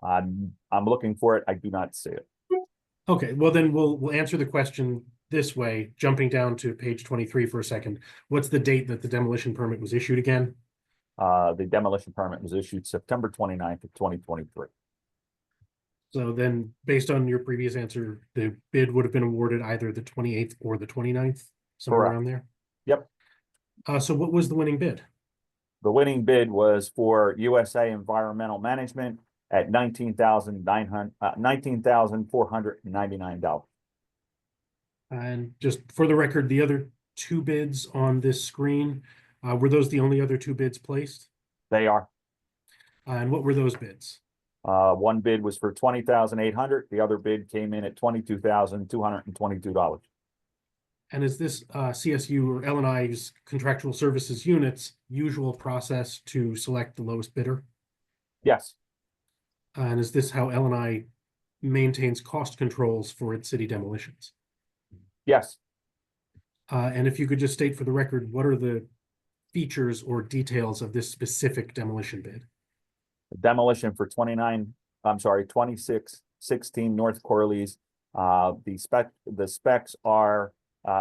I'm looking for it. I do not see it. Okay, well then we'll answer the question this way, jumping down to page 23 for a second. What's the date that the demolition permit was issued again? The demolition permit was issued September 29th of 2023. So then, based on your previous answer, the bid would have been awarded either the 28th or the 29th, somewhere Correct. around there? Yep. So what was the winning bid? The winning bid was for USA Environmental Management at $19,499. And just for the record, the other 2 bids on this screen, were those the only other 2 bids placed? They are. And what were those bids? One bid was for $20,800. The other bid came in at $22,222. And is this CSU or L&I's contractual services unit's usual process to select the lowest bidder? Yes, And is this how L&I maintains cost controls for its city demolitions? yes. And if you could just state for the record, what are the features or details of this specific demolition bid? Demolition for 2616 North Corliss. The specs are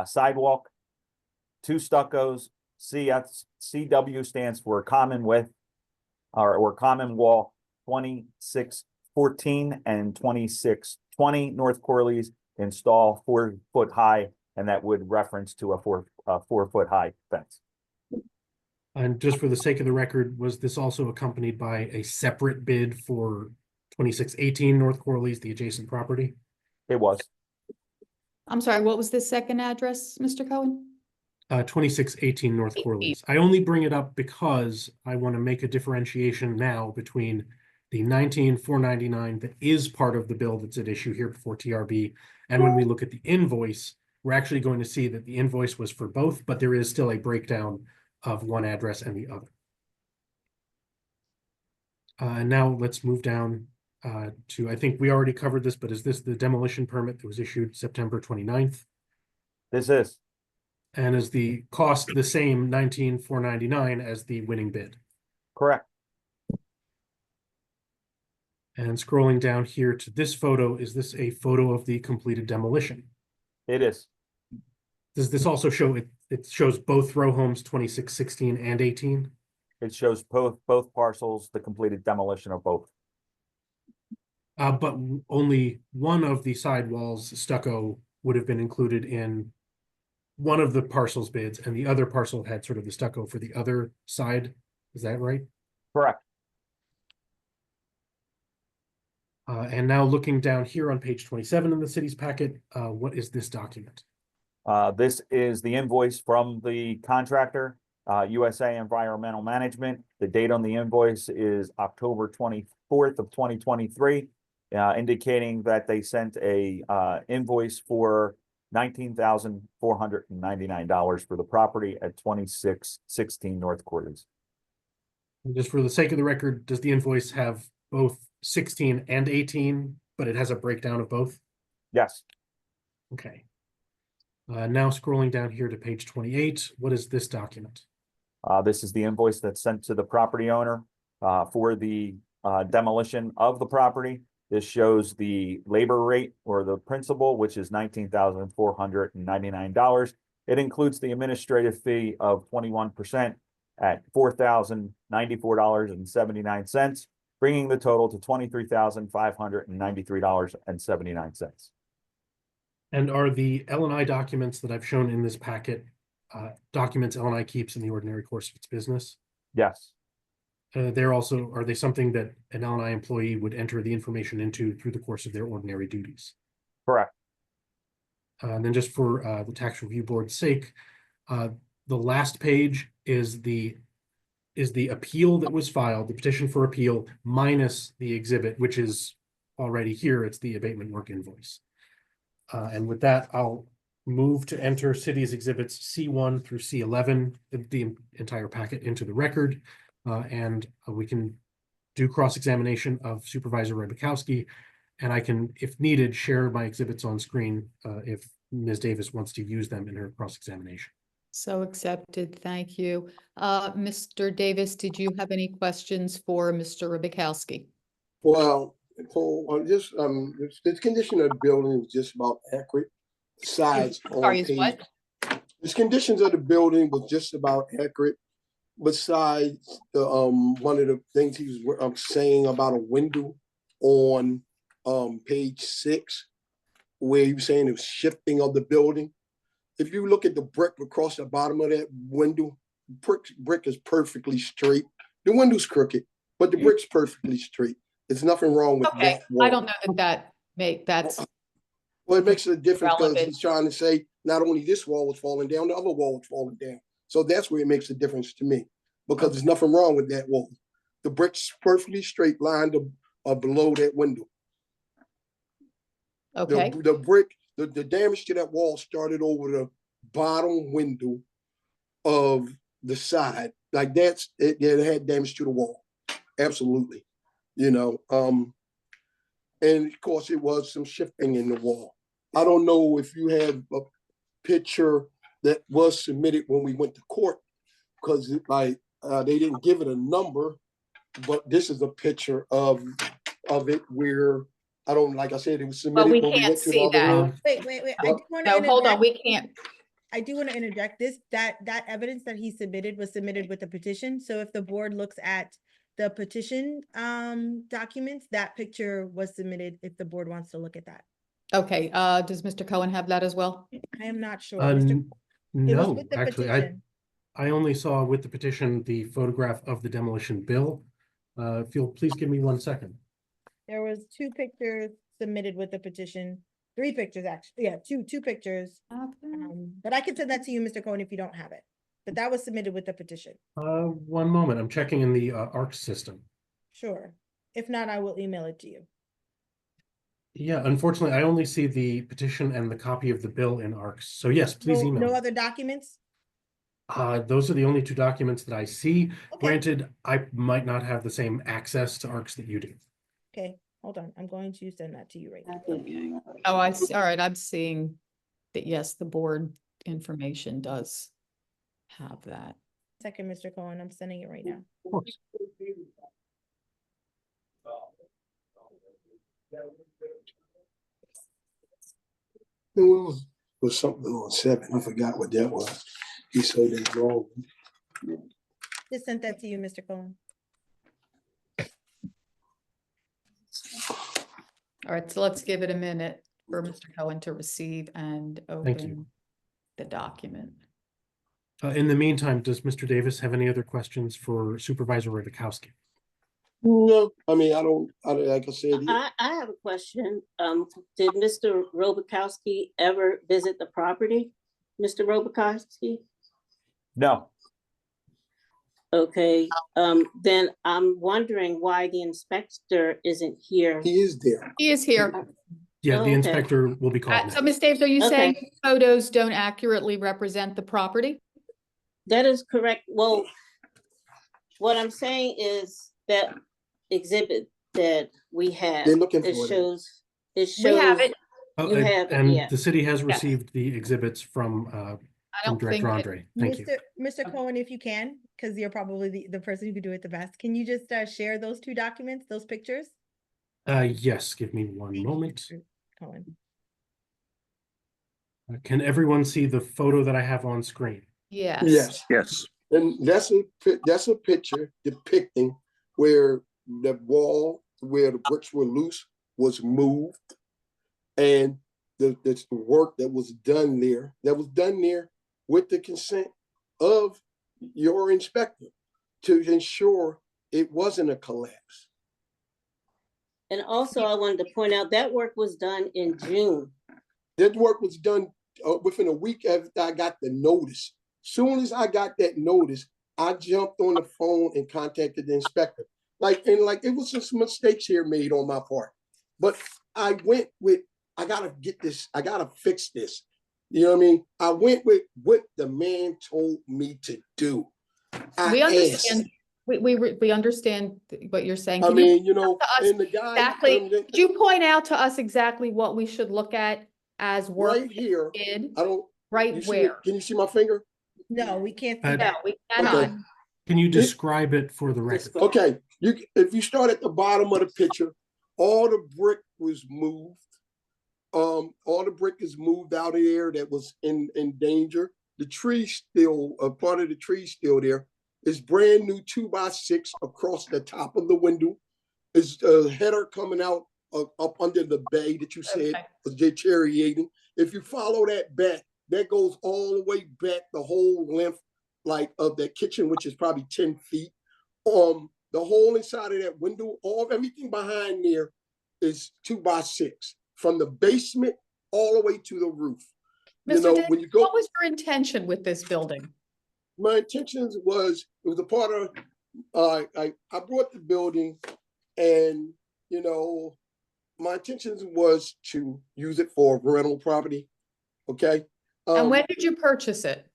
sidewalk, 2 stuccos, CW stands for common width or common wall, 2614 and 2620 North Corliss, install 4 foot high, and that would reference to a 4 foot high fence. And just for the sake of the record, was this also accompanied by a separate bid for 2618 North Corliss, the adjacent property? It was. I'm sorry, what was the second address, Mr. Cohen? 2618 North Corliss. I only bring it up because I want to make a differentiation now between the 19,499 that is part of the bill that's at issue here before TRB. And when we look at the invoice, we're actually going to see that the invoice was for both, but there is still a breakdown of one address and the other. And now let's move down I think we already covered this, but is this the demolition permit that was issued September 29th? This is, And is the cost the same, 19,499 as the winning bid? correct. And scrolling down here to this photo, is this a photo of the completed demolition? It is. Does this also show it shows both row homes 26, 16, and 18? It shows both parcels, the completed demolition of both. But only one of the side walls stucco would have been included in one of the parcels bids, and the other parcel had sort of the stucco for the other side. Is that right? Correct. And now looking down here on page 27 in the city's packet, what is this document? This is the invoice from the contractor, USA Environmental Management. The date on the invoice is October 24th of 2023, indicating that they sent a invoice for $19,499 for the property at 2616 North Cortlandt. Just for the sake of the record, does the invoice have both 16 and 18, but it has a breakdown of both? Yes. Okay. Now scrolling down here to page 28, what is this document? This is the invoice that's sent to the property owner for the demolition of the property. This shows the labor rate or the principal, which is $19,499. It includes the administrative fee of 21% at $4,094.79, bringing the total to $23,593.79. And are the L&I documents that I've shown in this packet documents L&I keeps in the ordinary course of its business? Yes. Are they something that an L&I employee would enter the information into through the course of their ordinary duties? Correct. And then just for the tax review board's sake, the last page is the appeal that was filed, the petition for appeal, minus the exhibit, which is already here. It's the abatement work invoice. And with that, I'll move to enter city's exhibits C1 through C11, the entire packet, into the record. And we can do cross-examination of Supervisor Rybakowski, and I can, if needed, share my exhibits on screen if Ms. Davis wants to use them in her cross-examination. So accepted, thank you. Mr. Davis, did you have any questions for Mr. Rybakowski? Well, for this condition of the building is just about accurate. Besides, Sorry, is what? This conditions of the building was just about accurate. Besides the one of the things he was saying about a window on page 6, where he was saying it was shifting of the building. If you look at the brick across the bottom of that window, brick is perfectly straight. The window's crooked, but the brick's perfectly straight. There's nothing wrong with Okay, that wall. I don't know that's Well, it makes a difference because relevant. he's trying to say not only this wall was falling down, the other wall was falling down. So that's where it makes a difference to me, because there's nothing wrong with that wall. The brick's perfectly straight, lined below that window. okay. The brick, the damage to that wall started over the bottom window of the side. Like it had damage to the wall. Absolutely. And of course it was some shifting in the wall. I don't know if you have a picture that was submitted when we went to court, because they didn't give it a number, but this is a picture of it where like I said, it was submitted. Well, we when can't went to the see other that. end. Wait. I do want to No, hold on, interject. we can't. I do want to interject this, that evidence that he submitted was submitted with the petition. So if the board looks at the petition documents, that picture was submitted if the board wants to look at that. Okay, does Mr. Cohen have that as well? I am not sure. It was No, with the actually, petition. I only saw with the petition the photograph of the demolition bill. If you'll please give me 1 second. There was 2 pictures submitted with the petition, 3 pictures actually. Yeah, two pictures. But I can send that to you, Mr. Cohen, if you don't have it. But that was submitted with the petition. 1 moment, I'm checking in the ARCS system. Sure. If not, I will email it to you. Yeah, unfortunately, I only see the petition and the copy of the bill in ARCS. So yes, please email No me. other documents? Those are the only 2 documents that I see. Okay. Granted, I might not have the same access to ARCS that you do. Okay, Hold on, I'm going to send that to you right now. Okay. Oh, I see. All right, I'm seeing that, yes, the board information does have that. Second, Mr. Cohen, I'm sending it right now. Of course. There was something on 7. I forgot what that was. He said it's wrong. Just sent that to you, Mr. Cohen. All right, so let's give it a minute for Mr. Cohen to receive and Thank you. open the document. In the meantime, does Mr. Davis have any other questions for Supervisor Radikowski? No, I mean, like I said, I have a question. Did Mr. Robakowski ever visit the property? Mr. Robakowski? No, Okay, then I'm wondering why the inspector isn't here. he is there. He is here. Yeah, Oh, the okay. inspector will be called So, next. Ms. Davis, are you saying Okay. photos don't accurately represent the property? That is correct. Well, what I'm saying is that exhibit that we have, They're looking it for it. shows, it We have shows, it. Oh, you have it, and yeah. the city has Yes. received the exhibits from I from don't think Director it- Andre. Thank you. Mr. Cohen, if you can, because you're probably the person who could do it the best, can you just share those two documents, those pictures? Yes, give me one Thank you, moment. Mr. Cohen. Can everyone see the photo that I have on screen? Yes. Yes. Yes. And that's a picture depicting where the wall, where the bricks were loose, was moved. And the work that was done there, with the consent of your inspector to ensure it wasn't a collapse. and also I wanted to point out that work was done in June. That work was done within a week after I got the notice. Soon as I got that notice, I jumped on the phone and contacted the inspector. It was just some mistakes here made on my part. But I went with, I gotta get this, I gotta fix this. You know what I mean? I went with what the man told me to do. We I understand, asked. we understand what you're saying. I Can you mean, you know, to us and the guy. exactly, could you point out to us exactly what we should look at as work Right here, did? I don't. Right you see it? where? Can you see my finger? No, we can't see Uh, No, that. we cannot. Can you describe it for the record? Okay, if you start at the bottom of the picture, all the brick was moved. All the brick is moved out of there that was in danger. The tree still, a part of the tree still there. It's brand new 2x6 across the top of the window. It's a header coming out up under the bay that you said Okay. was deteriorating. If you follow that back, that goes all the way back the whole length of that kitchen, which is probably 10 feet. The whole inside of that window, everything behind there is 2x6 from the basement all the way to the roof. Mr. Davis, when you go, what was your intention with this building? my intentions was, it was a part of, I bought the building and, my intentions was to use it for rental property. Okay. And when did you purchase it?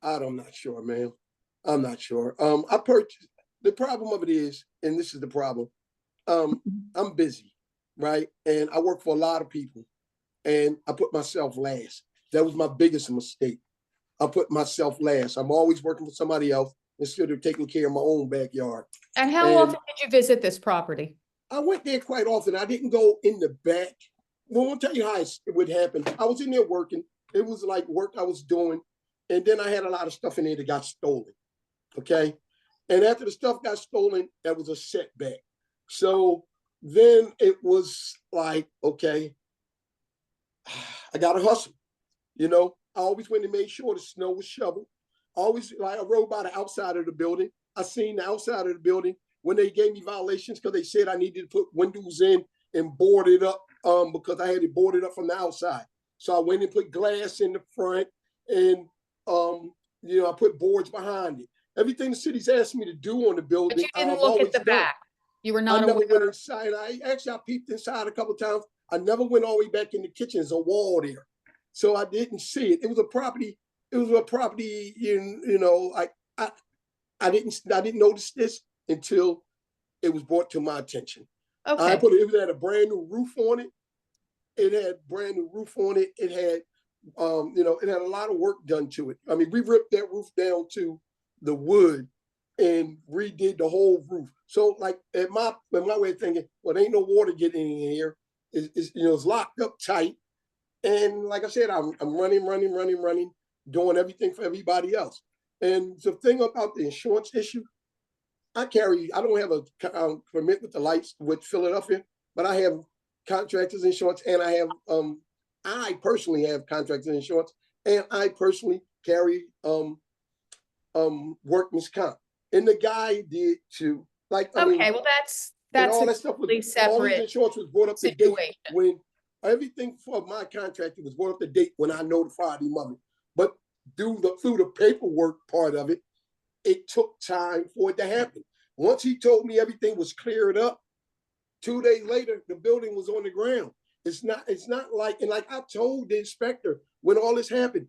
I'm not sure, ma'am. I'm not sure. I purchased, the problem of it is, and this is the problem, I'm busy, right? And I work for a lot of people and I put myself last. That was my biggest mistake. I put myself last. I'm always working for somebody else instead of taking care of my own backyard. And how And- often did you visit this property? I went there quite often. I didn't go in the back. Well, I'll tell you how it would happen. I was in there working. It was like work I was doing. And then I had a lot of stuff in there that got stolen. Okay. And after the stuff got stolen, that was a setback. So then it was like, okay, I got to hustle. I always went and made sure the snow was shoveled. I rode by the outside of the building. I seen the outside of the building when they gave me violations because they said I needed to put windows in and board it up because I had it boarded up from the outside. So I went and put glass in the front and, I put boards behind it. Everything the city's asked me to do on the building, But you didn't I've look always at the done. back. You were I not never aware. went inside. I peeped inside a couple of times. I never went all the way back in the kitchen. There's a wall there. So I didn't see it. It was a property, I didn't notice this until it was brought to my attention. Okay, It had a brand new roof on it. It had brand new roof on it. It had, it had a lot of work done to it. I mean, we ripped that roof down to the wood and redid the whole roof. So like in my way of thinking, well, there ain't no water getting in here. It's locked up tight. And like I said, I'm running, doing everything for everybody else. And the thing about the insurance issue, I don't have a permit with the lights with Philadelphia, but I have contractors insurance, and I personally have contractors insurance, and I personally carry workman's comp. And the guy did too. Like, I mean, okay, well, that's all a that stuff completely was, all his separate insurance was brought up to date situation. when everything for my contractor was brought up to date when I notified him of it. But through the paperwork part of it, it took time for it to happen. Once he told me everything was cleared up, 2 days later, the building was on the ground. It's not like, and like I told the inspector when all this happened,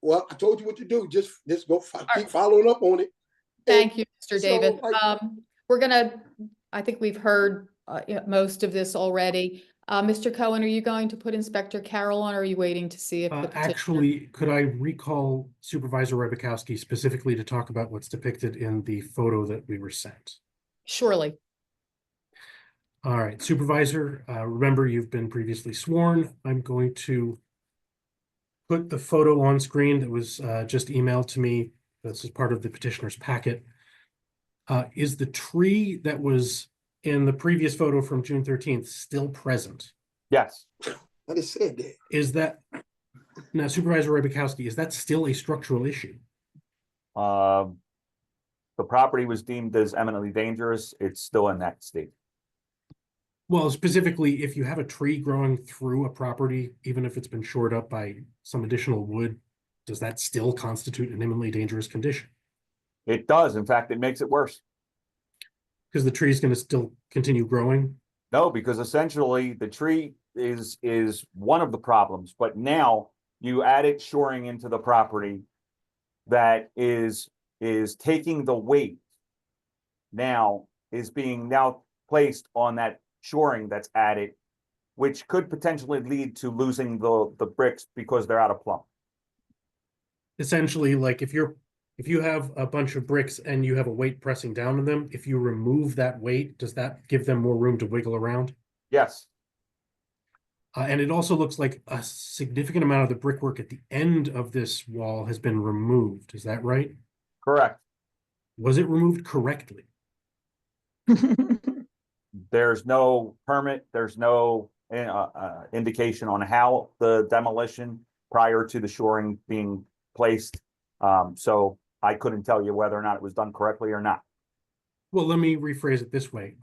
well, I told you what to do. Just go keep following up on it. Thank you, Mr. so, David. like- I think we've heard most of this already. Mr. Cohen, are you going to put Inspector Carroll on, or are you waiting to see if the petitioner? Actually, could I recall Supervisor Rybakowski specifically to talk about what's depicted in the photo that we were sent? Surely. All right, Supervisor, remember you've been previously sworn. I'm going to put the photo on screen that was just emailed to me. This is part of the petitioner's packet. Is the tree that was in the previous photo from June 13th still present? Yes, I just said that. Is that, now Supervisor Rybakowski, is that still a structural issue? the property was deemed as eminently dangerous. It's still in that state. Well, specifically, if you have a tree growing through a property, even if it's been shored up by some additional wood, does that still constitute an eminently dangerous condition? It does. In fact, it makes it worse. Because the tree is going to still continue growing? No, because essentially the tree is one of the problems, but now you added shoring into the property that is taking the weight now, is being now placed on that shoring that's added, which could potentially lead to losing the bricks because they're out of plumb. Essentially, like if you have a bunch of bricks and you have a weight pressing down on them, if you remove that weight, does that give them more room to wiggle around? Yes, And it also looks like a significant amount of the brickwork at the end of this wall has been removed. Is that right? correct. Was it removed correctly? There's no permit, there's no indication on how the demolition prior to the shoring being placed. So I couldn't tell you whether or not it was done correctly or not. Well, let me rephrase it this way.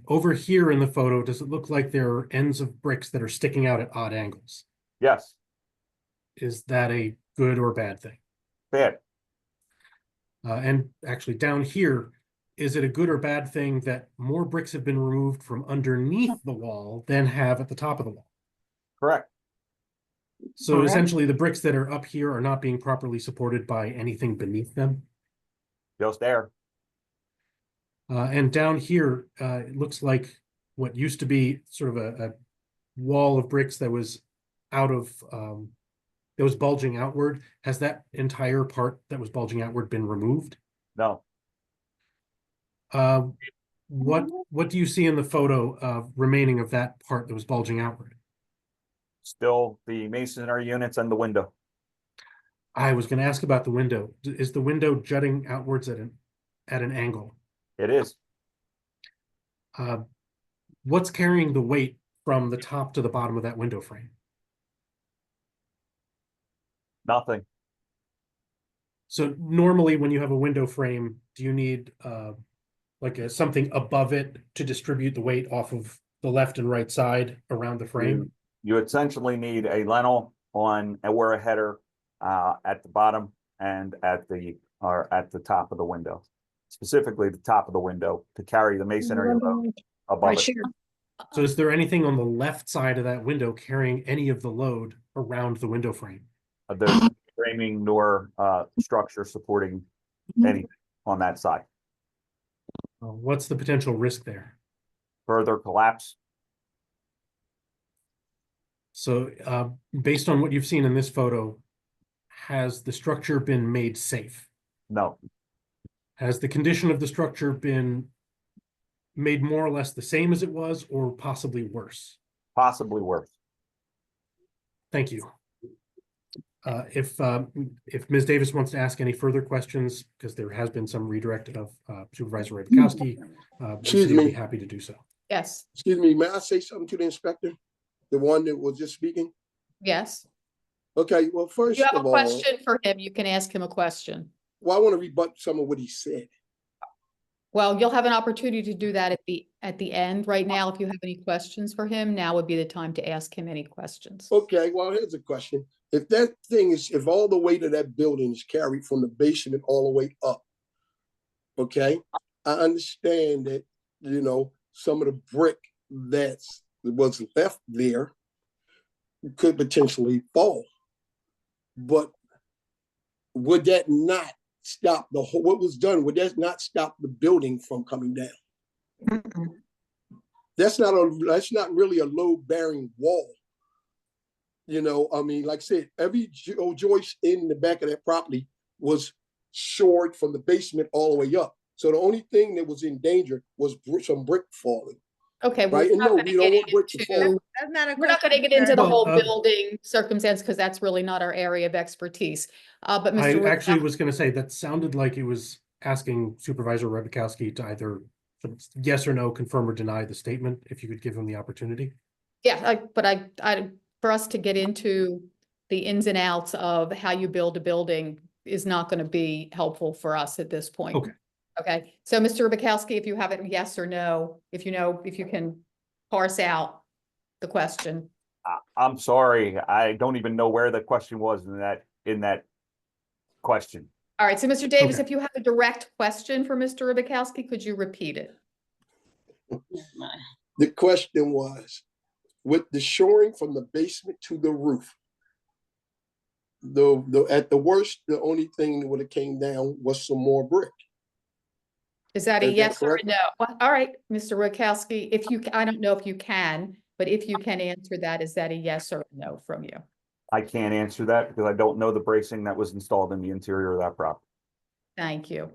Over here in the photo, does it look like there are ends of bricks that are sticking out at odd angles? Yes, Is that a good or bad thing? bad. And actually down here, is it a good or bad thing that more bricks have been removed from underneath the wall than have at the top of the wall? Correct. So Correct. essentially the bricks that are up here are not being properly supported by anything beneath them. Just there. And down here, it looks like what used to be sort of a wall of bricks that was out of, that was bulging outward. Has that entire part that was bulging outward been removed? No, What do you see in the photo remaining of that part that was bulging outward? still the masonry units and the window. I was going to ask about the window. Is the window jutting outwards at an angle? It is. What's carrying the weight from the top to the bottom of that window frame? Nothing. So normally when you have a window frame, do you need like something above it to distribute the weight off of the left and right side around the frame? You essentially need a lintel on or a header at the bottom and at the top of the window, specifically the top of the window to carry the masonry load above Right it. here. So is there anything on the left side of that window carrying any of the load around the window frame? There's no framing nor structure supporting anything on that side. What's the potential risk there? further collapse? So, based on what you've seen in this photo, has the structure been made safe? No, Has the condition of the structure been made more or less the same as it was, or possibly worse? possibly worse. Thank you. If Ms. Davis wants to ask any further questions, because there has been some redirect of Supervisor Rabikowski, the Excuse city will be me. happy to do so. Yes, Excuse me, may I say something to the inspector? The one that was just speaking? yes. Okay, well, If first you have a of all, question for him, you can ask him a question. well, I want to rebut some of what he said. Well, you'll have an opportunity to do that at the end. Right now, if you have any questions for him, now would be the time to ask him any questions. Okay, well, here's a question. If that thing is, if all the weight of that building is carried from the basement all the way up, okay, I understand that, some of the brick that was left there could potentially fall. But would that not stop the whole, what was done, would that not stop the building from coming down? That's not really a load bearing wall. Like I said, every joist in the back of that property was shored from the basement all the way up. So the only thing that was in danger was some brick falling. Okay, well, Right? we're And not no, gonna we don't get want brick to fall. into, That's not a we're not gonna question, get into the sir. whole Well, building circumstance, because that's really not our area of expertise. But I Mr. actually Rubikowski- was going to say that sounded like it was asking Supervisor Rabikowski to either yes or no, confirm or deny the statement, if you could give him the opportunity. Yeah, for us to get into the ins and outs of how you build a building is not gonna be helpful for us at this point. Okay. Okay, so Mr. Rubikowski, if you have it yes or no, if you can parse out the question. I'm sorry, I don't even know where the question was in that question. All right, so Mr. Davis, Okay. if you have a direct question for Mr. Rubikowski, could you repeat it? The question was, with the shoring from the basement to the roof, at the worst, the only thing that would have came down was some more brick. Is that a Is that yes or a correct? no? Well, all right, Mr. Rubikowski, I don't know if you can, but if you can answer that, is that a yes or a no from you? I can't answer that because I don't know the bracing that was installed in the interior of that property. Thank you.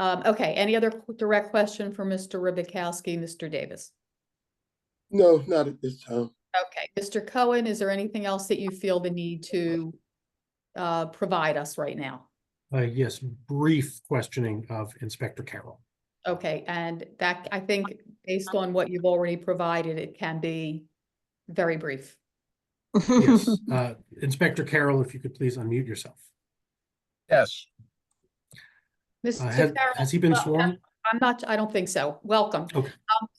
Okay, any other direct question for Mr. Rubikowski, Mr. Davis? No, not at this time. Okay, Mr. Cohen, is there anything else that you feel the need to provide us right now? Yes, brief questioning of Inspector Carroll. Okay, and that, I think, based on what you've already provided, it can be very brief. Yes, Inspector Carroll, if you could please unmute yourself. Yes, Mr. Has Carroll, he been well, sworn? I don't think so. Welcome. Okay.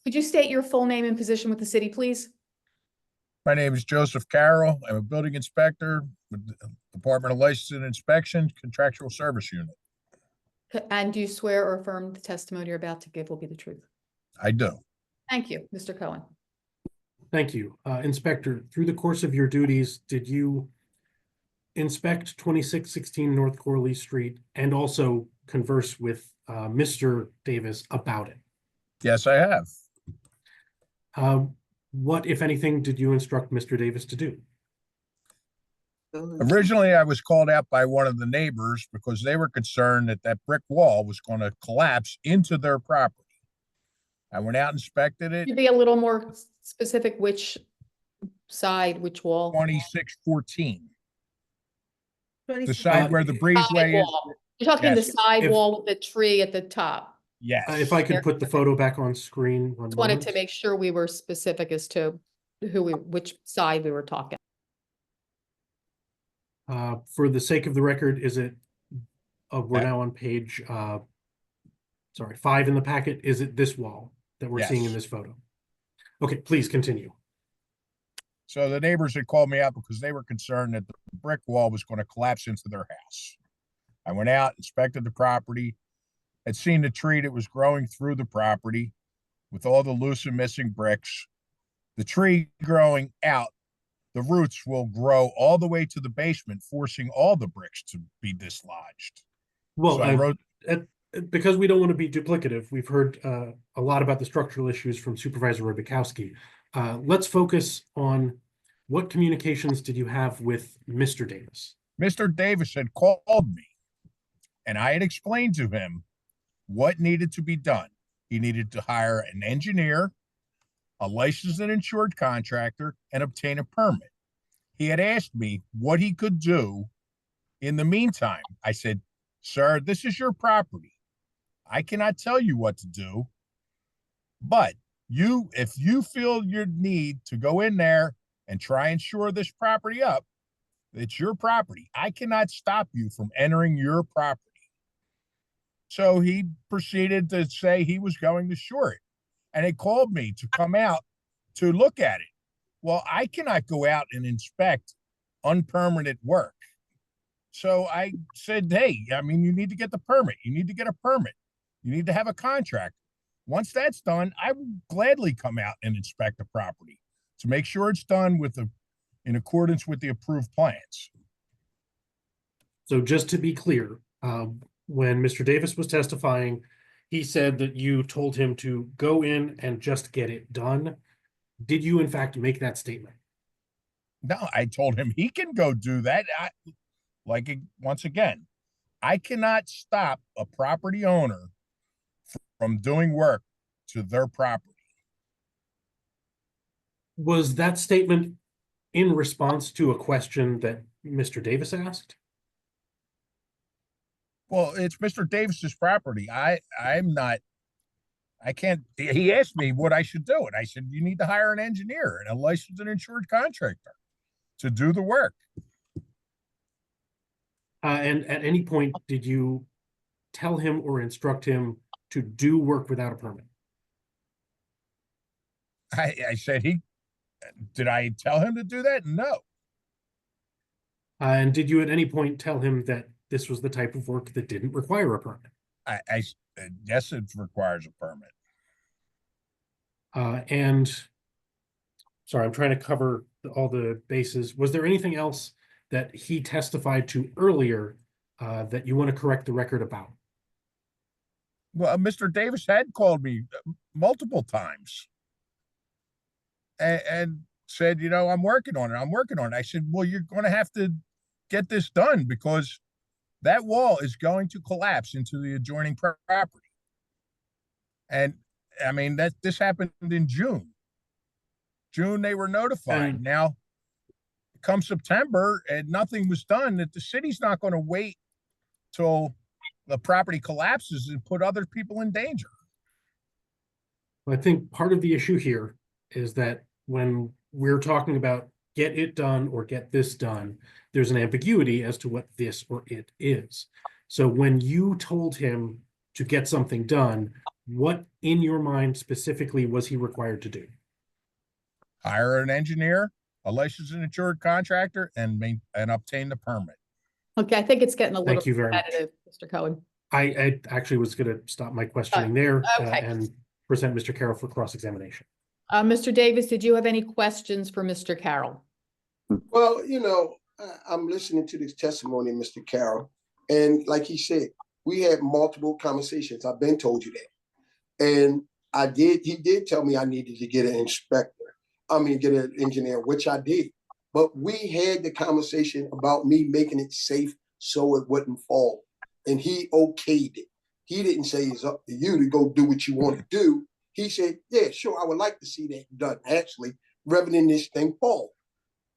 Could you state your full name and position with the city, please? my name is Joseph Carroll. I'm a building inspector with the Department of License and Inspection, Contractual Service Unit. And do you swear or affirm the testimony you're about to give will be the truth? I do. Thank you, Mr. Cohen. Thank you. Inspector, through the course of your duties, did you inspect 2616 North Corley Street and also converse with Mr. Davis about it? Yes, I have. What, if anything, did you instruct Mr. Davis to do? Originally, I was called out by one of the neighbors because they were concerned that that brick wall was going to collapse into their property. I went out and inspected it, Could you be a little more specific, which side, which wall? 2614, the 26 side where the Side breezeway is. wall. You're talking the Yes. side If- wall with the tree at the top. Yes. If I could put the photo back on screen. One Just wanted to moment. make sure we were specific as to which side we were talking. For the sake of the record, is it, we're Okay. now on page, 5 in the packet. Is it this wall that we're seeing in Yes. this photo? Okay, please continue. So the neighbors had called me out because they were concerned that the brick wall was going to collapse into their house. I went out, inspected the property, had seen the tree that was growing through the property with all the loose and missing bricks. The tree growing out, the roots will grow all the way to the basement, forcing all the bricks to be dislodged. Well, So I wrote, because we don't want to be duplicative, we've heard a lot about the structural issues from Supervisor Rybakowski. Let's focus on what communications did you have with Mr. Davis? Mr. Davis had called me and I had explained to him what needed to be done. He needed to hire an engineer, a licensed and insured contractor, and obtain a permit. He had asked me what he could do in the meantime. I said, sir, this is your property. I cannot tell you what to do, but if you feel your need to go in there and try and shore this property up, it's your property. I cannot stop you from entering your property. So he proceeded to say he was going to shore it, and he called me to come out to look at it. Well, I cannot go out and inspect unpermitted work. So I said, hey, I mean, you need to get the permit. You need to get a permit. You need to have a contract. Once that's done, I will gladly come out and inspect the property to make sure it's done in accordance with the approved plans. So just to be clear, when Mr. Davis was testifying, he said that you told him to go in and just get it done. Did you in fact make that statement? No, I told him he can go do that. Once again, I cannot stop a property owner from doing work to their property. Was that statement in response to a question that Mr. Davis asked? Well, it's Mr. Davis's property. I can't, he asked me what I should do. And I said, you need to hire an engineer and a licensed and insured contractor to do the work. And at any point, did you tell him or instruct him to do work without a permit? I said, did I tell him to do that? No. And did you at any point tell him that this was the type of work that didn't require a permit? Yes, it requires a permit. And sorry, I'm trying to cover all the bases. Was there anything else that he testified to earlier that you want to correct the record about? Well, Mr. Davis had called me multiple times and said, you know, I'm working on it. I said, well, you're going to have to get this done because that wall is going to collapse into the adjoining property. And I mean, this happened in June. They were notified. Now, come September and nothing was done, that the city's not going to wait till the property collapses and put other people in danger. I think part of the issue here is that when we're talking about get it done or get this done, there's an ambiguity as to what this or it is. So when you told him to get something done, what in your mind specifically was he required to do? Hire an engineer, a licensed and insured contractor, and obtain the permit. Okay, I think it's getting a little Thank you very much. repetitive, Mr. Cohen. I actually was going to stop my questioning there okay. and present Mr. Carroll for cross-examination. Mr. Davis, did you have any questions for Mr. Carroll? Well, you know, I'm listening to this testimony, Mr. Carroll, and like he said, we had multiple conversations. I've been told you that. And he did tell me I needed to get an get an engineer, which I did. But we had the conversation about me making it safe so it wouldn't fall. And he okayed it. He didn't say it's up to you to go do what you want to do. He said, yeah, sure, I would like to see that done, actually, rather than this thing fall.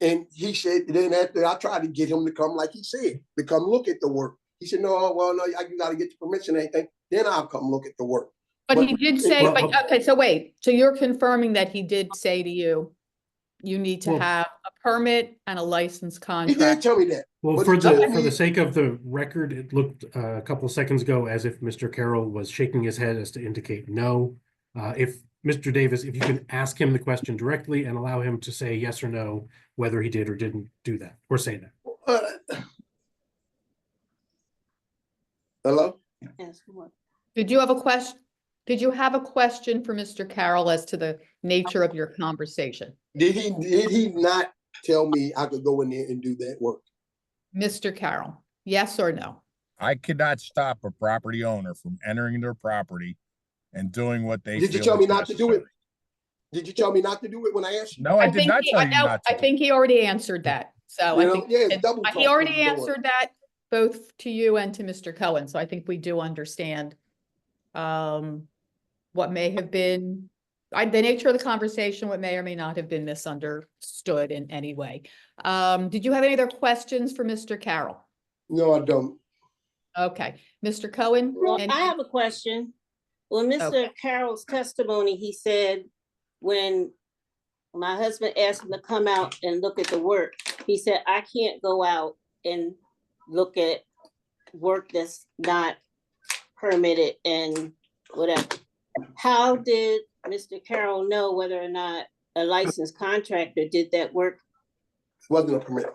And he said, then after I tried to get him to come, like he said, to come look at the work. He said, no, you got to get the permission and anything. Then I'll come look at the work. But he did say, okay, so wait, so you're confirming that he did say to you, you need to have a permit and a licensed contract? He did tell me that. Well, for the sake of the record, it looked a couple of seconds ago as if Mr. Carroll was shaking his head as to indicate no. If Mr. Davis, if you can ask him the question directly and allow him to say yes or no, whether he did or didn't do that, or say that. Hello? Did you have a question? Did you have a question for Mr. Carroll as to the nature of your conversation? Did he not tell me I could go in there and do that work? Mr. Carroll, yes or no? I could not stop a property owner from entering their property and doing what they Did you feel tell me is not to do it? necessary. Did you tell me not to do it when I asked you? No, I did think not he- tell I you know- not I to. think he already answered that. So You I know, think yeah, it's double he talk already what you're doing. answered that both to you and to Mr. Cohen. So I think we do understand what may have been the nature of the conversation, what may or may not have been misunderstood in any way. Did you have any other questions for Mr. Carroll? No, I don't. Okay, Mr. Cohen? Well, any- I have a question. Well, Okay. Mr. Carroll's testimony, he said when my husband asked him to come out and look at the work, he said, I can't go out and look at work that's not permitted and whatever. How did Mr. Carroll know whether or not a licensed contractor did that work? Wasn't a permit.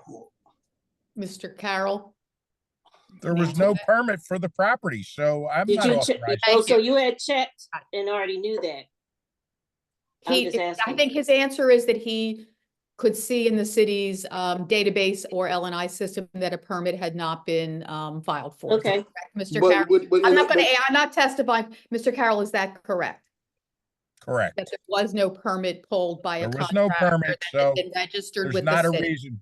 Mr. Carroll? There was no permit for the property, so I'm Did not you check? authorized. Oh, so you had checked and already knew that? I'm just I asking. think his answer is that he could see in the city's database or LNI system that a permit had not been filed for. Is that Okay. correct, Mr. But- Carroll? but- I'm not testifying. Mr. Carroll, is that correct? Correct. That there was no permit pulled by a There was no contractor permit, that had so been registered there's with the not a city? reason.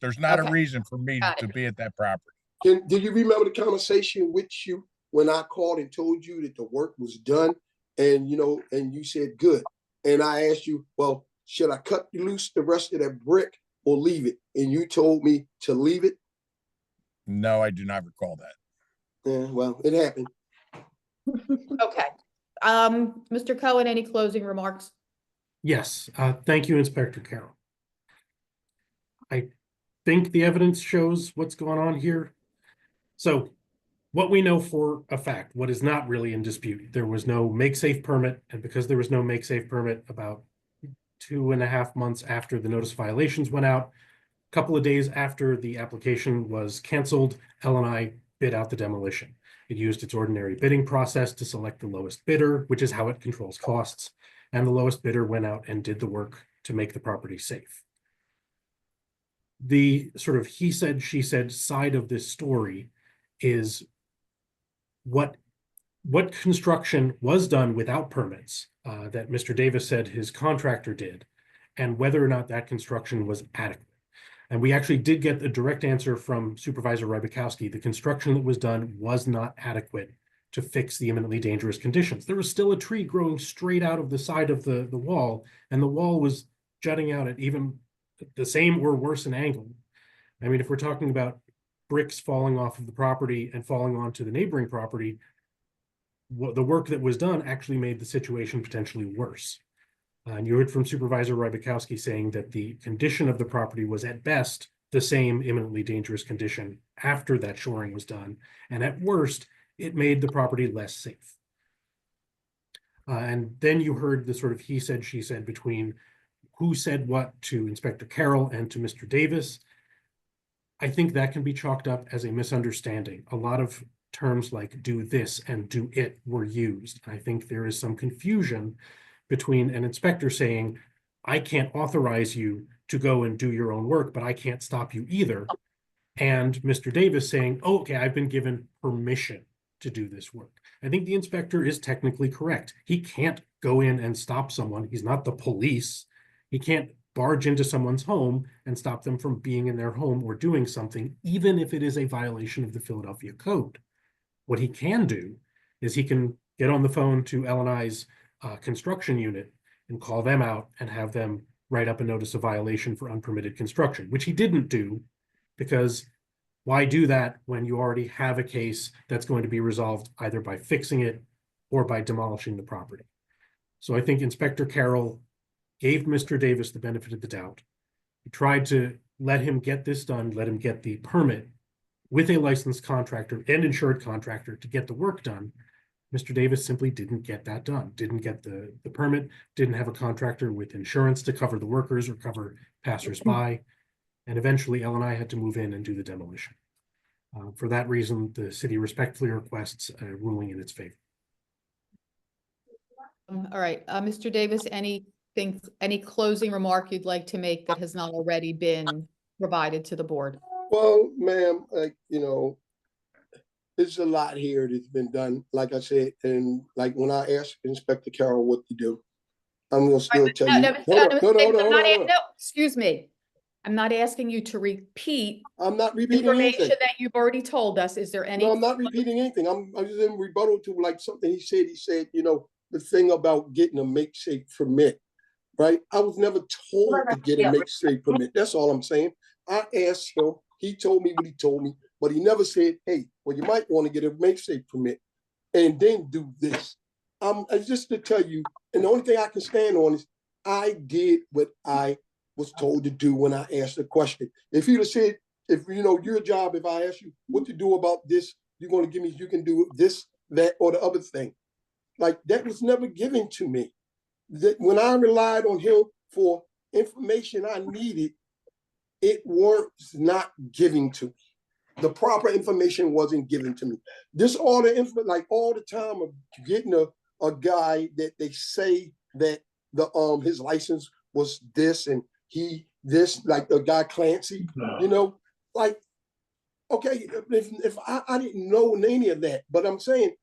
There's not a Okay. reason for me Got to it. be at that property. Do you remember the conversation with you when I called and told you that the work was done? And, you know, and you said, good. And I asked you, well, should I cut loose the rest of that brick or leave it? And you told me to leave it. No, I do not recall that. Yeah, well, it happened. Okay. Mr. Cohen, any closing remarks? Yes, thank you, Inspector Carroll. I think the evidence shows what's going on here. So what we know for a fact, what is not really in dispute, there was no make-safe permit, and because there was no make-safe permit, about 2.5 months after the notice violations went out, a couple of days after the application was canceled, LNI bid out the demolition. It used its ordinary bidding process to select the lowest bidder, which is how it controls costs, and the lowest bidder went out and did the work to make the property safe. The sort of he said, she said side of this story is what construction was done without permits that Mr. Davis said his contractor did, and whether or not that construction was adequate. And we actually did get a direct answer from Supervisor Rybakowski. The construction that was done was not adequate to fix the imminently dangerous conditions. There was still a tree growing straight out of the side of the wall, and the wall was jutting out at even the same or worse an angle. I mean, if we're talking about bricks falling off of the property and falling onto the neighboring property, the work that was done actually made the situation potentially worse. And you heard from Supervisor Rybakowski saying that the condition of the property was at best the same imminently dangerous condition after that shoring was done, and at worst, it made the property less safe. And then you heard the sort of he said, she said between who said what to Inspector Carroll and to Mr. Davis. I think that can be chalked up as a misunderstanding. A lot of terms like do this and do it were used. I think there is some confusion between an inspector saying, I can't authorize you to go and do your own work, but I can't stop you either. And Mr. Davis saying, oh, okay, I've been given permission to do this work. I think the inspector is technically correct. He can't go in and stop someone. He's not the police. He can't barge into someone's home and stop them from being in their home or doing something, even if it is a violation of the Philadelphia Code. What he can do is he can get on the phone to LNI's construction unit and call them out and have them write up a notice of violation for unpermitted construction, which he didn't do, because why do that when you already have a case that's going to be resolved either by fixing it or by demolishing the property? So I think Inspector Carroll gave Mr. Davis the benefit of the doubt. He tried to let him get this done, let him get the permit with a licensed contractor and insured contractor to get the work done. Mr. Davis simply didn't get that done, didn't get the permit, didn't have a contractor with insurance to cover the workers or cover passersby. And eventually LNI had to move in and do the demolition. For that reason, the city respectfully requests a ruling in its favor. All right, Mr. Davis, any closing remark you'd like to make that has not already been provided to the board? Well, ma'am, like, you know, There's a lot here that's been done, like I said, and like when I asked Inspector Carroll what to do, I'm gonna still tell you. No, Hold on, hold on, hold on, hold on, hold on. no, excuse me. I'm not asking you to repeat I'm not repeating information anything. that you've already told us. Is there any? No, I'm not repeating anything. I'm just in rebuttal to like something he said. He said, you know, the thing about getting a make-safe permit, right? I was never told to get a make-safe permit. That's all I'm saying. I asked him, he told me what he told me, but he never said, hey, well, you might want to get a make-safe permit and then do this. Just to tell you, and the only thing I can stand on is I did what I was told to do when I asked the question. If he'd have said, if you know your job, if I ask you what to do about this, you're going to give me, you can do this, that, or the other thing. Like that was never given to me. That when I relied on him for information I needed, it was not giving to me. The proper information wasn't given to me. This all the info, like all the time of getting a guy that they say that the his license was this and he this, like the guy Clancy, you know, like okay, if I didn't know any of that, but I'm saying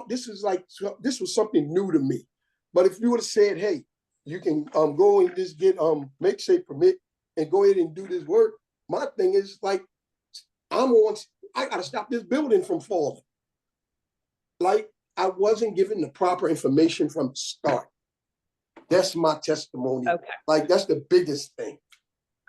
this was something new to me. But if you would have said, hey, you can go and just get make safe permit and go ahead and do this work, my thing is like I gotta stop this building from falling. Like I wasn't given the proper information from the start. That's my testimony. Okay. Like that's the biggest thing.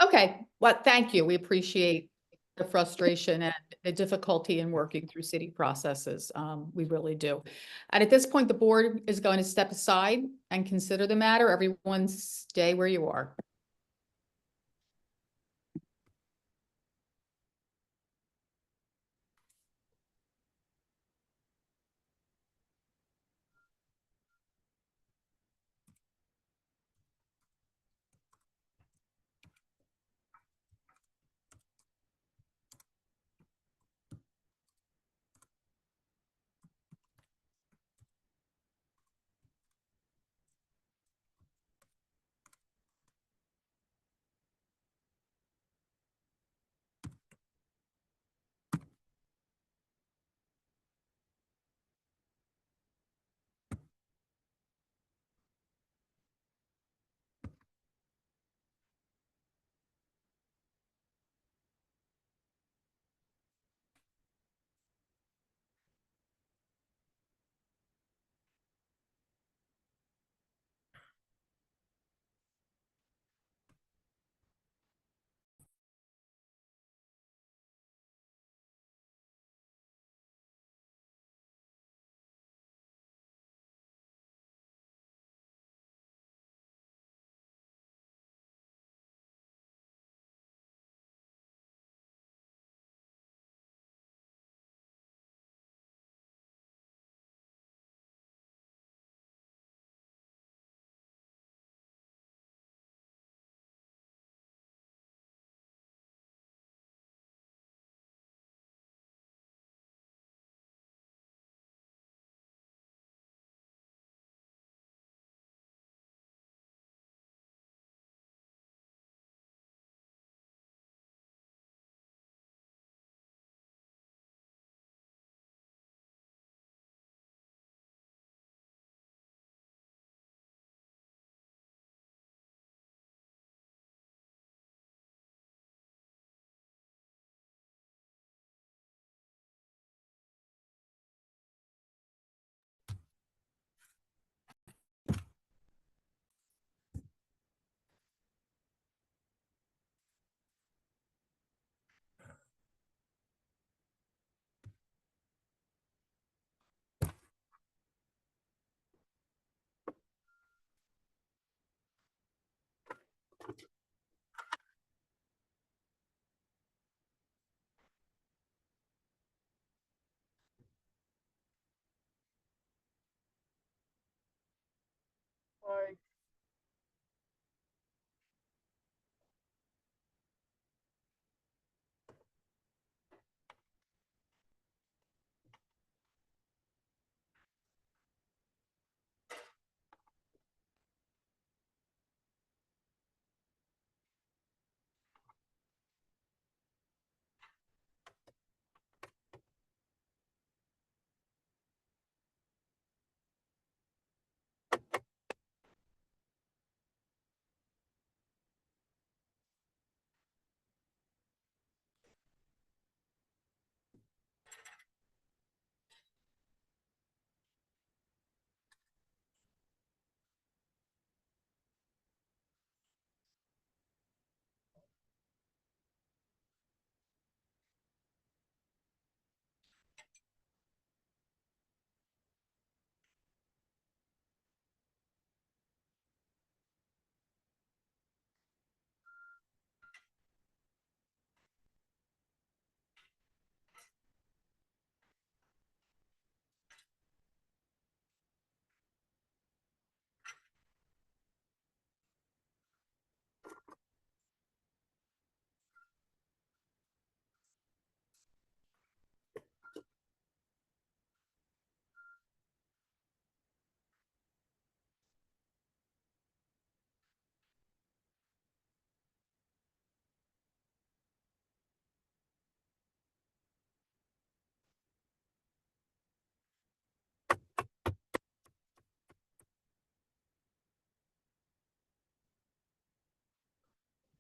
Okay, well, thank you. We appreciate the frustration and the difficulty in working through city processes. We really do. And at this point, the board is going to step aside and consider the matter. Everyone stay where you are.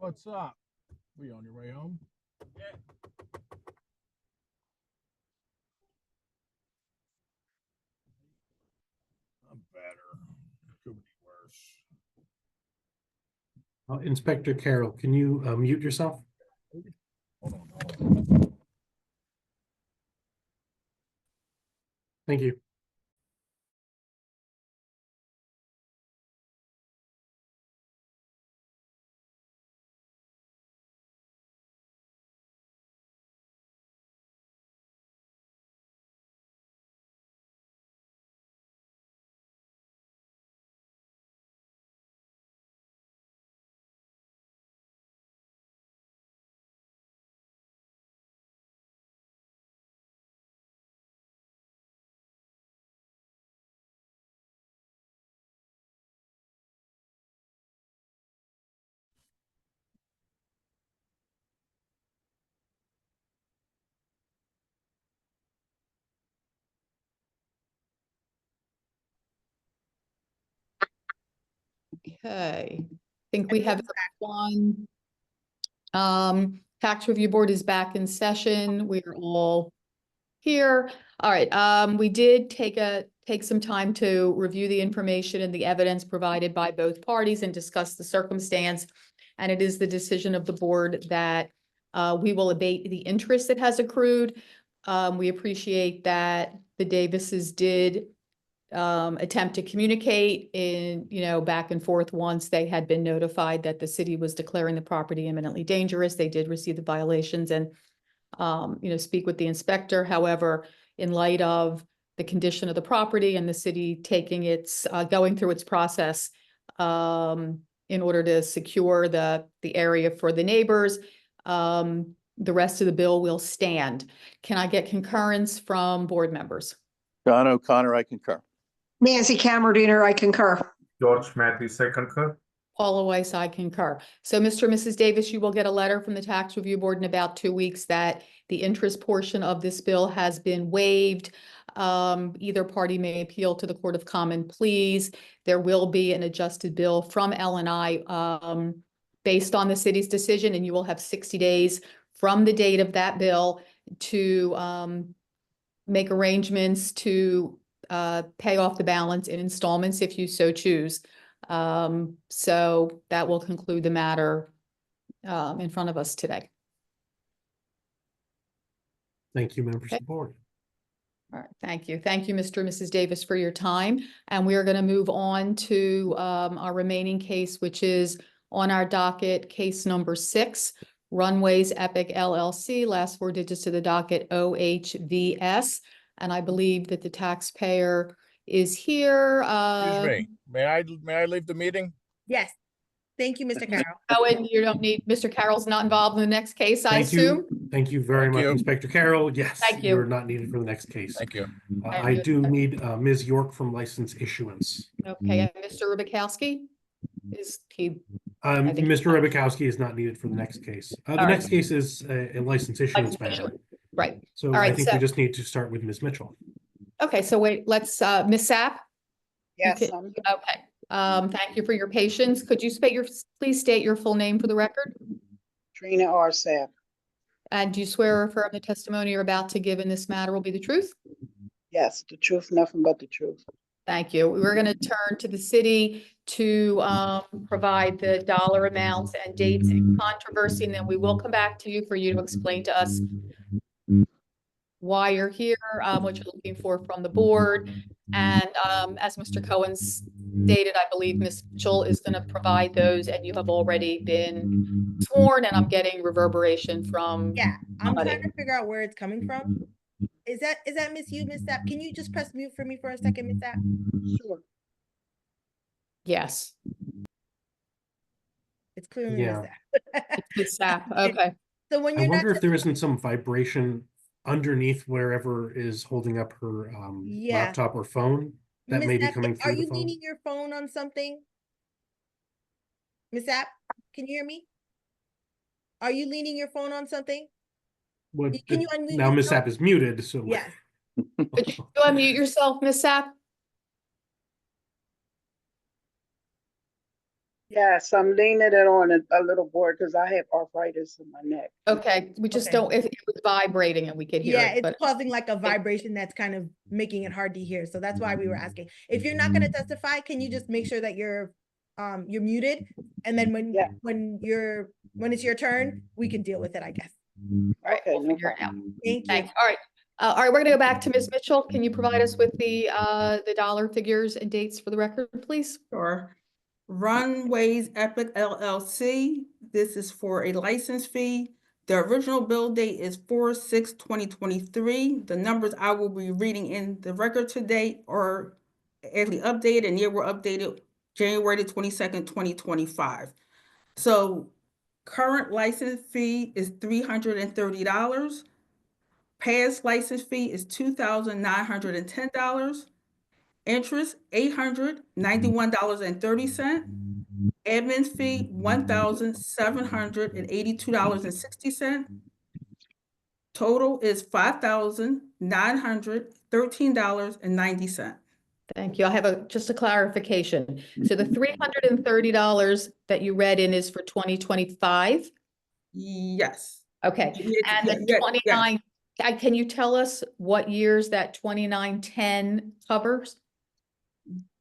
What's up? We on your way home? Yeah. I'm better. Could be worse. Inspector Carroll, can you mute yourself? Hold on. Thank you. Okay, I think we have one. Tax Review Board is back in session. We're all here. All right, we did take some time to review the information and the evidence provided by both parties and discuss the circumstance. And it is the decision of the board that we will abate the interest that has accrued. We appreciate that the Davises did attempt to communicate in, back and forth once they had been notified that the city was declaring the property imminently dangerous. They did receive the violations and, speak with the inspector. However, in light of the condition of the property and the city taking going through its process in order to secure the area for the neighbors, the rest of the bill will stand. Can I get concurrence from board members? John O'Connor, I concur. Nancy Cameron, I concur. George Matthews, I concur. Paula Weiss, I concur. So Mr. and Mrs. Davis, you will get a letter from the Tax Review Board in about 2 weeks that the interest portion of this bill has been waived. Either party may appeal to the Court of Common Pleas. There will be an adjusted bill from L&I based on the city's decision, and you will have 60 days from the date of that bill to make arrangements to pay off the balance in installments if you so choose. So that will conclude the matter in front of us today. Thank you, members of the board. All right, thank you. Thank you, Mr. and Mrs. Davis, for your time. And we are going to move on to our remaining case, which is on our docket, case number 6, Runways Epic LLC, last 4 digits to the docket, OHVS. And I believe that the taxpayer is here. Excuse me. May I leave the meeting? Yes. Thank you, Mr. Carroll. Owen, you don't need, Mr. Carroll's not involved in the next case, I assume? Thank you very much, Inspector Carroll. Yes, Thank you. you're not needed for the next case. Thank you. I do need Ms. York from license issuance. Okay, and Mr. Rubikowski? Is he? Mr. Rubikowski is not needed for the next case. The next case is a license issuance matter. Right. So All I right, think we just need to start with Ms. Mitchell. Okay, so wait, let's, Ms. Sapp? Yes. Okay, thank you for your patience. Could you please state your full name for the record? Trina R. Sapp. And do you swear or affirm the testimony you're about to give in this matter will be the truth? Yes, the truth, nothing but the truth. Thank you. We're going to turn to the city to provide the dollar amounts and dates in controversy, and then we will come back to you for you to explain to us why you're here, what you're looking for from the board. And as Mr. Cohen stated, I believe Ms. Mitchell is going to provide those, and you have already been sworn, and I'm getting reverberation from. Yeah, I'm trying to figure out where it's coming from. Is that Miss Sapp? Can you just press mute for me for a second, Miss Sapp? Sure. Yes. It's clearly Yeah. Ms. Sapp. Okay. So when I you're wonder not if there isn't some vibration underneath wherever is holding up her Yeah. laptop or phone that Miss may be Sapp, coming are through the you phone. leaning your phone on something? Miss Sapp, can you hear me? Are you leaning your phone on something? What- Can you unmute now Ms. yourself? Sapp is muted, so. Yes. Could you unmute yourself, Ms. Sapp? Yes, I'm leaning it on a little board because I have arthritis in my neck. Okay, we just Okay. don't, if it was vibrating and we could hear Yeah, it, it's but causing like a vibration that's kind of making it hard to hear. So that's why we were asking. If you're not gonna testify, can you just make sure that you're muted? And then when Yeah. when it's your turn, we can deal with it, I guess. all right, Okay, we'll no figure it out. Thank you. Thanks. All right, we're gonna go back to Ms. Mitchell. Can you provide us with the dollar figures and dates for the record, please? Sure. Runways Epic LLC, this is for a license fee. The original bill date is 4/6/2023. The numbers I will be reading in the record today are actually updated, and they were updated January the 22nd, 2025. So current license fee is $330. Past license fee is $2,910. Interest, $891.30. Admin fee, $1,782.60. Total is $5,913.90. Thank you. I have just a clarification. So the $330 that you read in is for 2025? Yes. Okay, and the Yes. 29, can you tell us what years that 2910 covers?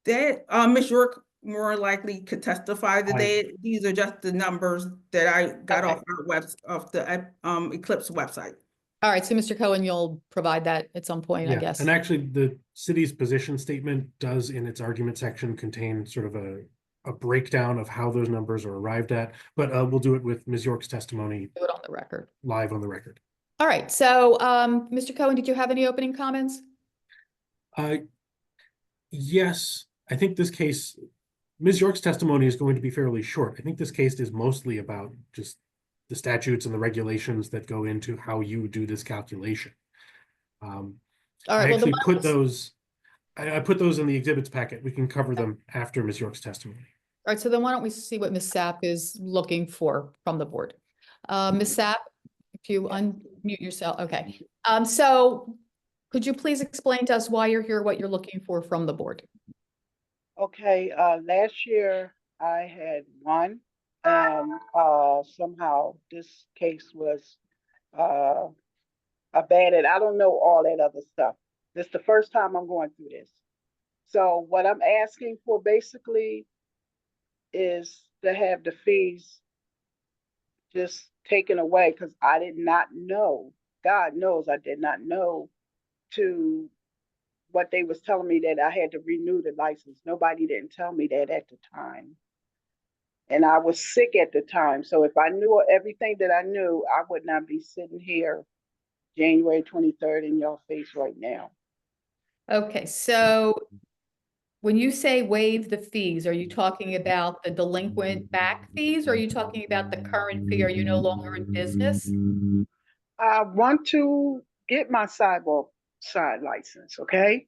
That, Ms. York more likely could testify today. These are just the numbers that I got Okay. off our off the Eclipse website. All right, so Mr. Cohen, you'll provide that at some point, I Yeah, guess. and actually, the city's position statement does in its argument section contain sort of a breakdown of how those numbers are arrived at, but we'll do it with Ms. York's testimony Do it on the record. live on the record. All right, so Mr. Cohen, did you have any opening comments? Yes, I think this case, Ms. York's testimony is going to be fairly short. I think this case is mostly about just the statutes and the regulations that go into how you do this calculation. All I right, well, actually put those, I put those in the exhibits packet. We can cover them after Ms. York's testimony. All right, so then why don't we see what Ms. Sapp is looking for from the board? Ms. Sapp, if you unmute yourself, okay. So could you please explain to us why you're here, what you're looking for from the board? Okay, last year I had won, and somehow this case was abandoned. I don't know all that other stuff. This is the first time I'm going through this. So what I'm asking for basically is to have the fees just taken away, because I did not know, God knows I did not know to what they was telling me that I had to renew the license. Nobody didn't tell me that at the time. And I was sick at the time. So if I knew everything that I knew, I would not be sitting here January 23rd in your face right now. Okay, so when you say waive the fees, are you talking about the delinquent back fees? Or are you talking about the current fee? Are you no longer in business? I want to get my sidewalk side license, okay?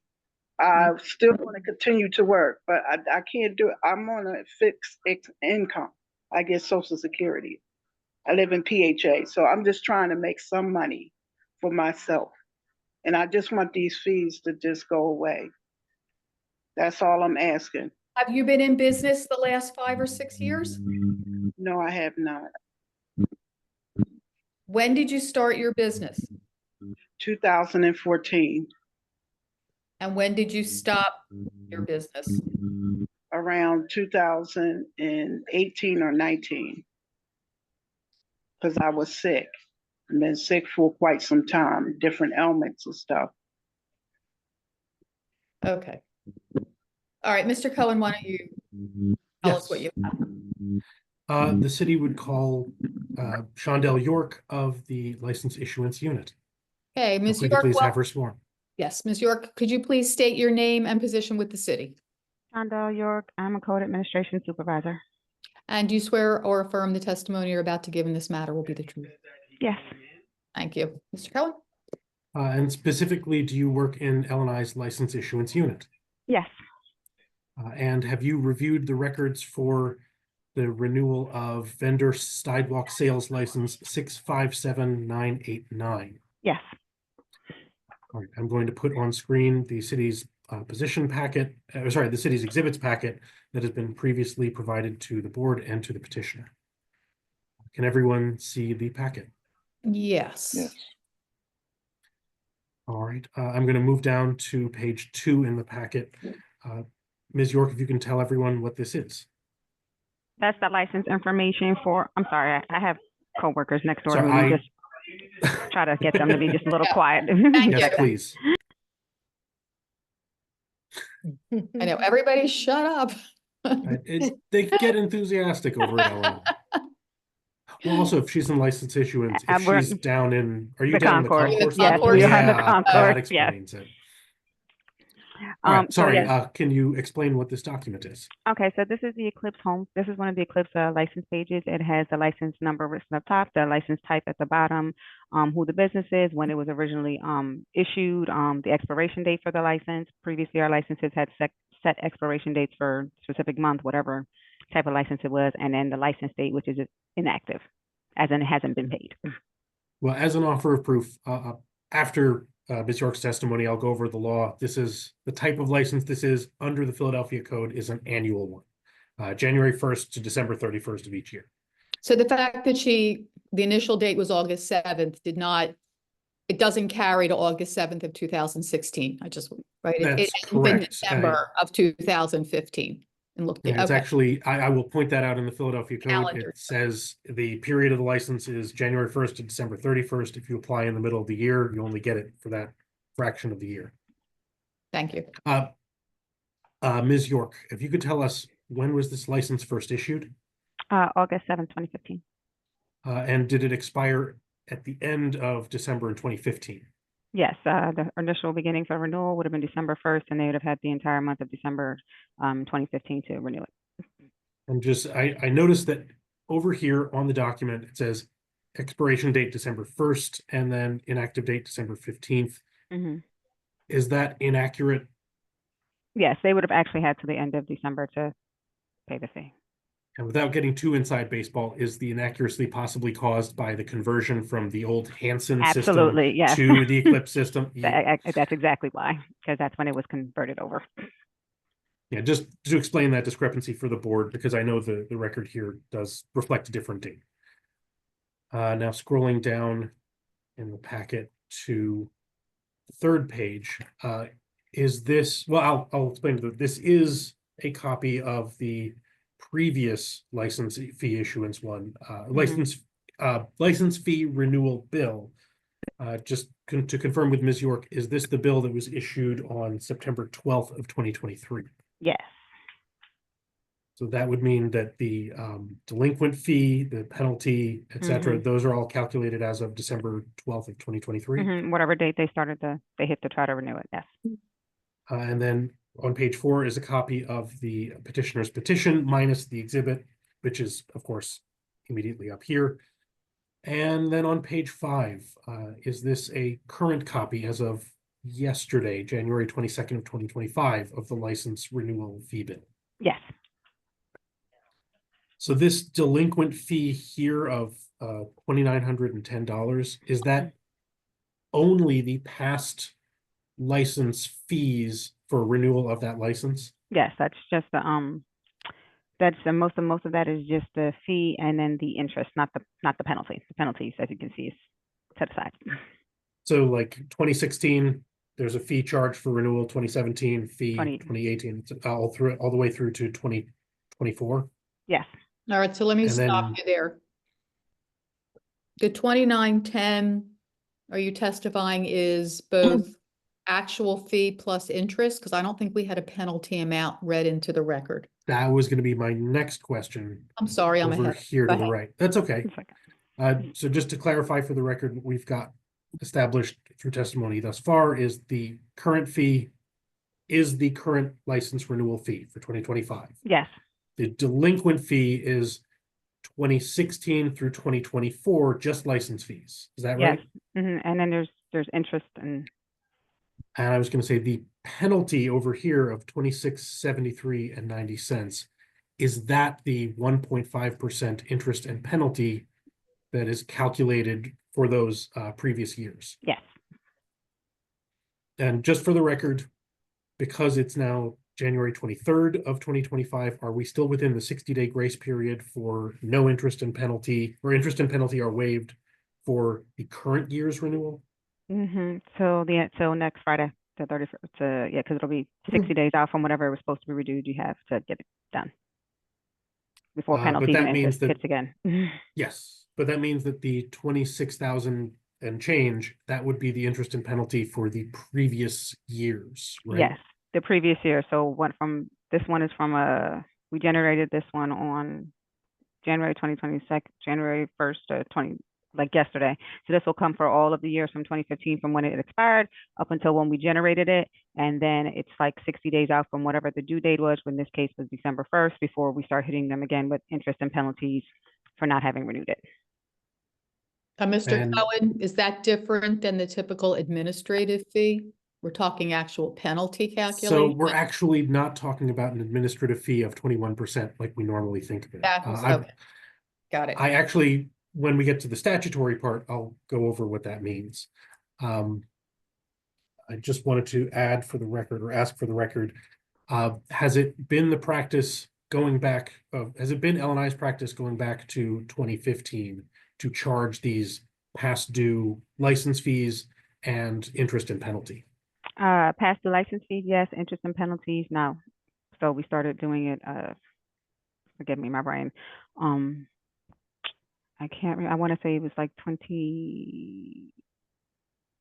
I still want to continue to work, but I can't do it. I'm on a fixed income. I get Social Security. I live in PHA, so I'm just trying to make some money for myself. And I just want these fees to just go away. That's all I'm asking. Have you been in business the last 5 or 6 years? No, I have not. When did you start your business? 2014. And when did you stop your business? Around 2018 or 19. Because I was sick. I've been sick for quite some time, different ailments and stuff. Okay. All right, Mr. Cohen, why don't you tell us what you have? The city would call Shondell York of the license issuance unit. Okay, Ms. Could you York. please have her sworn? Yes, Ms. York, could you please state your name and position with the city? Shondell York, I'm a code administration supervisor. And do you swear or affirm the testimony you're about to give in this matter will be the truth? Yes. Thank you. Mr. Cohen? And specifically, do you work in L&I's license issuance unit? Yes. And have you reviewed the records for the renewal of vendor sidewalk sales license 657989? Yes. All right, I'm going to put on screen the city's position packet, sorry, the city's exhibits packet that has been previously provided to the board and to the petitioner. Can everyone see the packet? Yes. Yes. All right, I'm going to move down to page 2 in the packet. Ms. York, if you can tell everyone what this is. That's the license information for, I'm sorry, I have coworkers next door to Sorry, me. Just try to get them to be just a little Yeah. quiet. Thank Yes, you. please. I know, everybody shut up. They get enthusiastic over at Eleanor. Well, also, if she's in license issuance, if we're- she's down in, are you the down in the concourse. concourse? Yes, level? we are in the Yeah, concourse, that yes. explains it. All right, So sorry, yes. can you explain what this document is? Okay, so this is the Eclipse home. This is one of the Eclipse license pages. It has the license number written up top, the license type at the bottom, who the business is, when it was originally issued, the expiration date for the license. Previously, our licenses had set expiration dates for specific month, whatever type of license it was, and then the license date, which is inactive, as in it hasn't been paid. Well, as an offer of proof, after Ms. York's testimony, I'll go over the law. This is the type of license this is under the Philadelphia Code is an annual one, January 1st to December 31st of each year. So the fact that the initial date was August 7th it doesn't carry to August 7th of 2016. Right? It That's ends in correct. December of 2015. And looked Yeah, it's okay. actually, I will point that out in the Philadelphia Code. Calendar. It says the period of the license is January 1st to December 31st. If you apply in the middle of the year, you only get it for that fraction of the year. Thank you. Ms. York, if you could tell us, when was this license first issued? August 7th, 2015. And did it expire at the end of December in 2015? Yes, the initial beginning for renewal would have been December 1st, and they would have had the entire month of December 2015 to renew it. And just, I noticed that over here on the document, it says expiration date December 1st and then inactive date December 15th. Mm-hmm. Is that inaccurate? Yes, they would have actually had to the end of December to pay the fee. And without getting too inside baseball, is the inaccuracy possibly caused by the conversion from the old Hanson Absolutely, system yes. to the Eclipse system? That's exactly why, because that's when it was converted over. Yeah, just to explain that discrepancy for the board, because I know the record here does reflect a different date. Now scrolling down in the packet to the third page, is this, well, I'll explain that this is a copy of the previous license fee issuance one, license fee renewal bill. Just to confirm with Ms. York, is this the bill that was issued on September 12th of 2023? Yes. So that would mean that the delinquent fee, the penalty, et cetera, those are all calculated as of December 12th of 2023. Whatever date they hit to try to renew it, yes. And then on page 4 is a copy of the petitioner's petition minus the exhibit, which is, of course, immediately up here. And then on page 5, is this a current copy as of yesterday, January 22nd of 2025, of the license renewal fee bill? Yes. So this delinquent fee here of $2,910, is that only the past license fees for renewal of that license? Yes, that's just the that's the most of that is just the fee and then the interest, not the penalty. The penalties, as you can see, is set aside. So like 2016, there's a fee charge for renewal, 2017 fee, 2018, it's all the way through to 2024. Yes. All right, so let me And stop then- you there. The 2910, are you testifying is both actual fee plus interest? Because I don't think we had a penalty amount read into the record. That was going to be my next question. I'm sorry, I'm over ahead. here Go to the ahead. right. That's okay. So just to clarify for the record, what we've got established through testimony thus far is the current fee is the current license renewal fee for 2025. Yes. The delinquent fee is 2016 through 2024, just license fees. Is that right? Yes. And then there's interest and I was going to say the penalty over here of 26.73 and 90 cents, is that the 1.5% interest and penalty that is calculated for those previous years? Yes. And just for the record, because it's now January 23rd of 2025, are we still within the 60-day grace period for no interest and penalty, or interest and penalty are waived for the current year's renewal? So next Friday, the 31st, yeah, because it'll be 60 days out from whatever it was supposed to be renewed. You have to get it done before But penalties that and means interest that- hits again. Yes, but that means that the 26,000 and change, that would be the interest and penalty for the previous years, right? Yes, the previous year. So this one is from we generated this one on January 2022, January 1st, like yesterday. So this will come for all of the years from 2015 from when it expired up until when we generated it. And then it's like 60 days out from whatever the due date was, when this case was December 1st, before we start hitting them again with interest and penalties for not having renewed it. Mr. And- Cohen, is that different than the typical administrative fee? We're talking actual penalty So calculation? we're actually not talking about an administrative fee of 21% like we normally think of it. That's I- okay. Got it. I actually, when we get to the statutory part, I'll go over what that means. I just wanted to add for the record, or ask for the record, has it been the practice going back, has it been L&I's practice going back to 2015 to charge these past due license fees and interest and penalty? Past the license fees, yes. Interest and penalties, no. So we started doing it, forgive me, my brain. I can't remember. I want to say it was like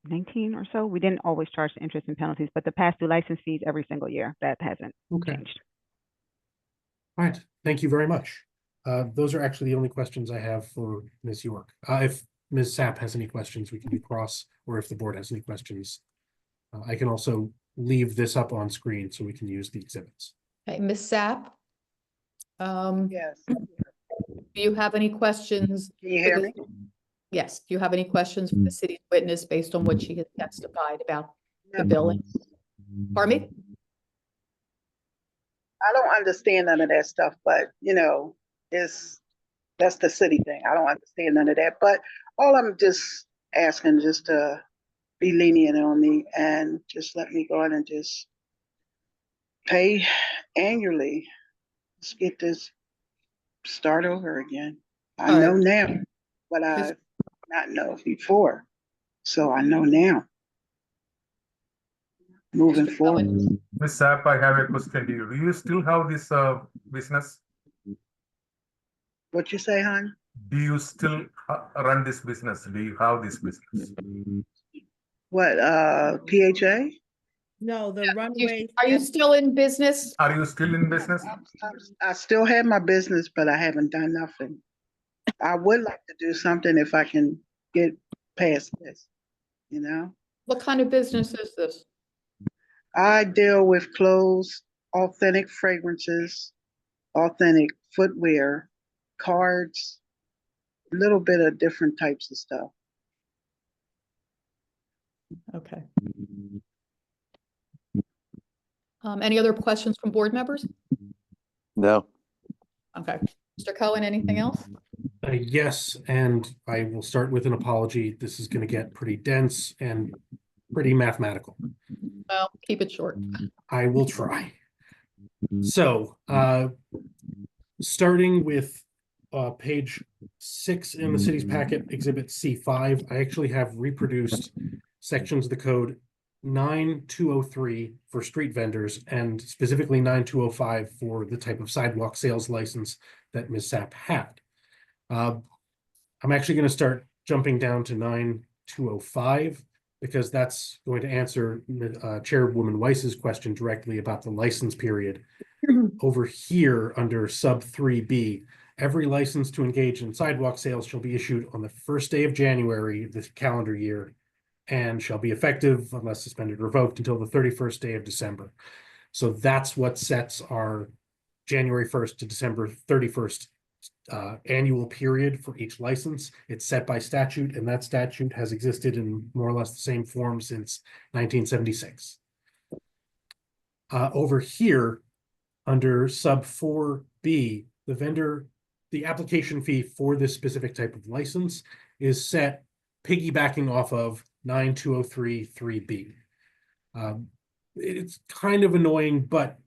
2019 or so. We didn't always charge the interest and penalties, but the past due license fees every single year, that hasn't Okay. changed. All right, thank you very much. Those are actually the only questions I have for Ms. York. If Ms. Sapp has any questions, we can do cross, or if the board has any questions, I can also leave this up on screen so we can use the exhibits. Okay, Ms. Sapp? Yes. Do you have any questions? Can you for hear the- me? Yes, do you have any questions for the city's witness based on what she has testified about the billing? Pardon me? I don't understand none of that stuff, but that's the city thing. I don't understand none of that. But all I'm just asking just to be lenient on me and just let me go in and just pay annually. Let's get this start over again. I All know right. now what I Ms. not know before. So I know now. Moving Mr. forward. Cohen? Ms. Sapp, I have a question to you. Do you still have this business? What you say, hon? Do you still run this business? Do you have this business? What, PHA? No, the runway. Are you still in business? Are you still in business? I still have my business, but I haven't done nothing. I would like to do something if I can get past this, What kind of business is this? I deal with clothes, authentic fragrances, authentic footwear, cards, a little bit of different types of stuff. Okay. Any other questions from board members? No. Okay. Mr. Cohen, anything else? Yes, and I will start with an apology. This is going to get pretty dense and pretty mathematical. Well, keep it short. I will try. So, starting with page 6 in the city's packet, Exhibit C5, I actually have reproduced sections of the code 9203 for street vendors and specifically 9205 for the type of sidewalk sales license that Ms. Sapp had. I'm actually going to start jumping down to 9205 because that's going to answer Chairwoman Weiss's question directly about the license period. Over here under sub 3B, every license to engage in sidewalk sales shall be issued on the first day of January this calendar year and shall be effective unless suspended or revoked until the 31st day of December. So that's what sets our January 1st to December 31st annual period for each license. It's set by statute, and that statute has existed in more or less the same form since 1976. Over here, under sub 4B, the application fee for this specific type of license is set piggybacking off of 9203 3B. it's kind of annoying, but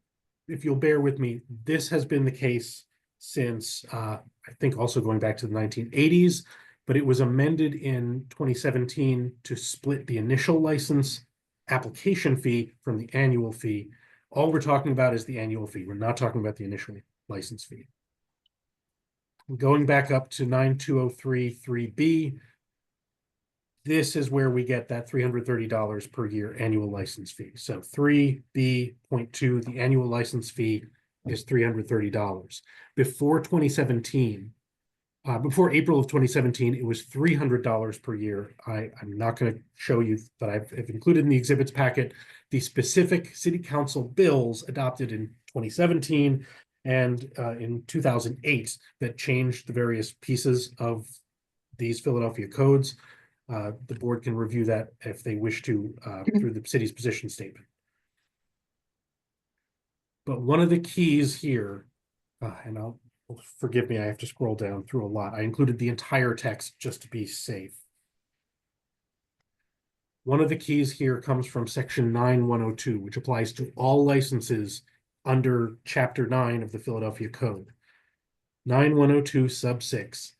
if you'll bear with me, this has been the case since, I think also going back to the 1980s, but it was amended in 2017 to split the initial license application fee from the annual fee. All we're talking about is the annual fee. We're not talking about the initial license fee. Going back up to 92033B, this is where we get that $330 per year annual license fee. So 3B.2, the annual license fee is $330. Before 2017, before April of 2017, it was $300 per year. I'm not going to show you, but I've included in the exhibits packet the specific city council bills adopted in 2017 and in 2008 that changed the various pieces of these Philadelphia codes. The board can review that if they wish to through the city's position statement. But one of the keys here, and forgive me, I have to scroll down through a lot. I included the entire text just to be safe. One of the keys here comes from section 9102, which applies to all licenses under chapter 9 of the Philadelphia Code. 9102 sub 6,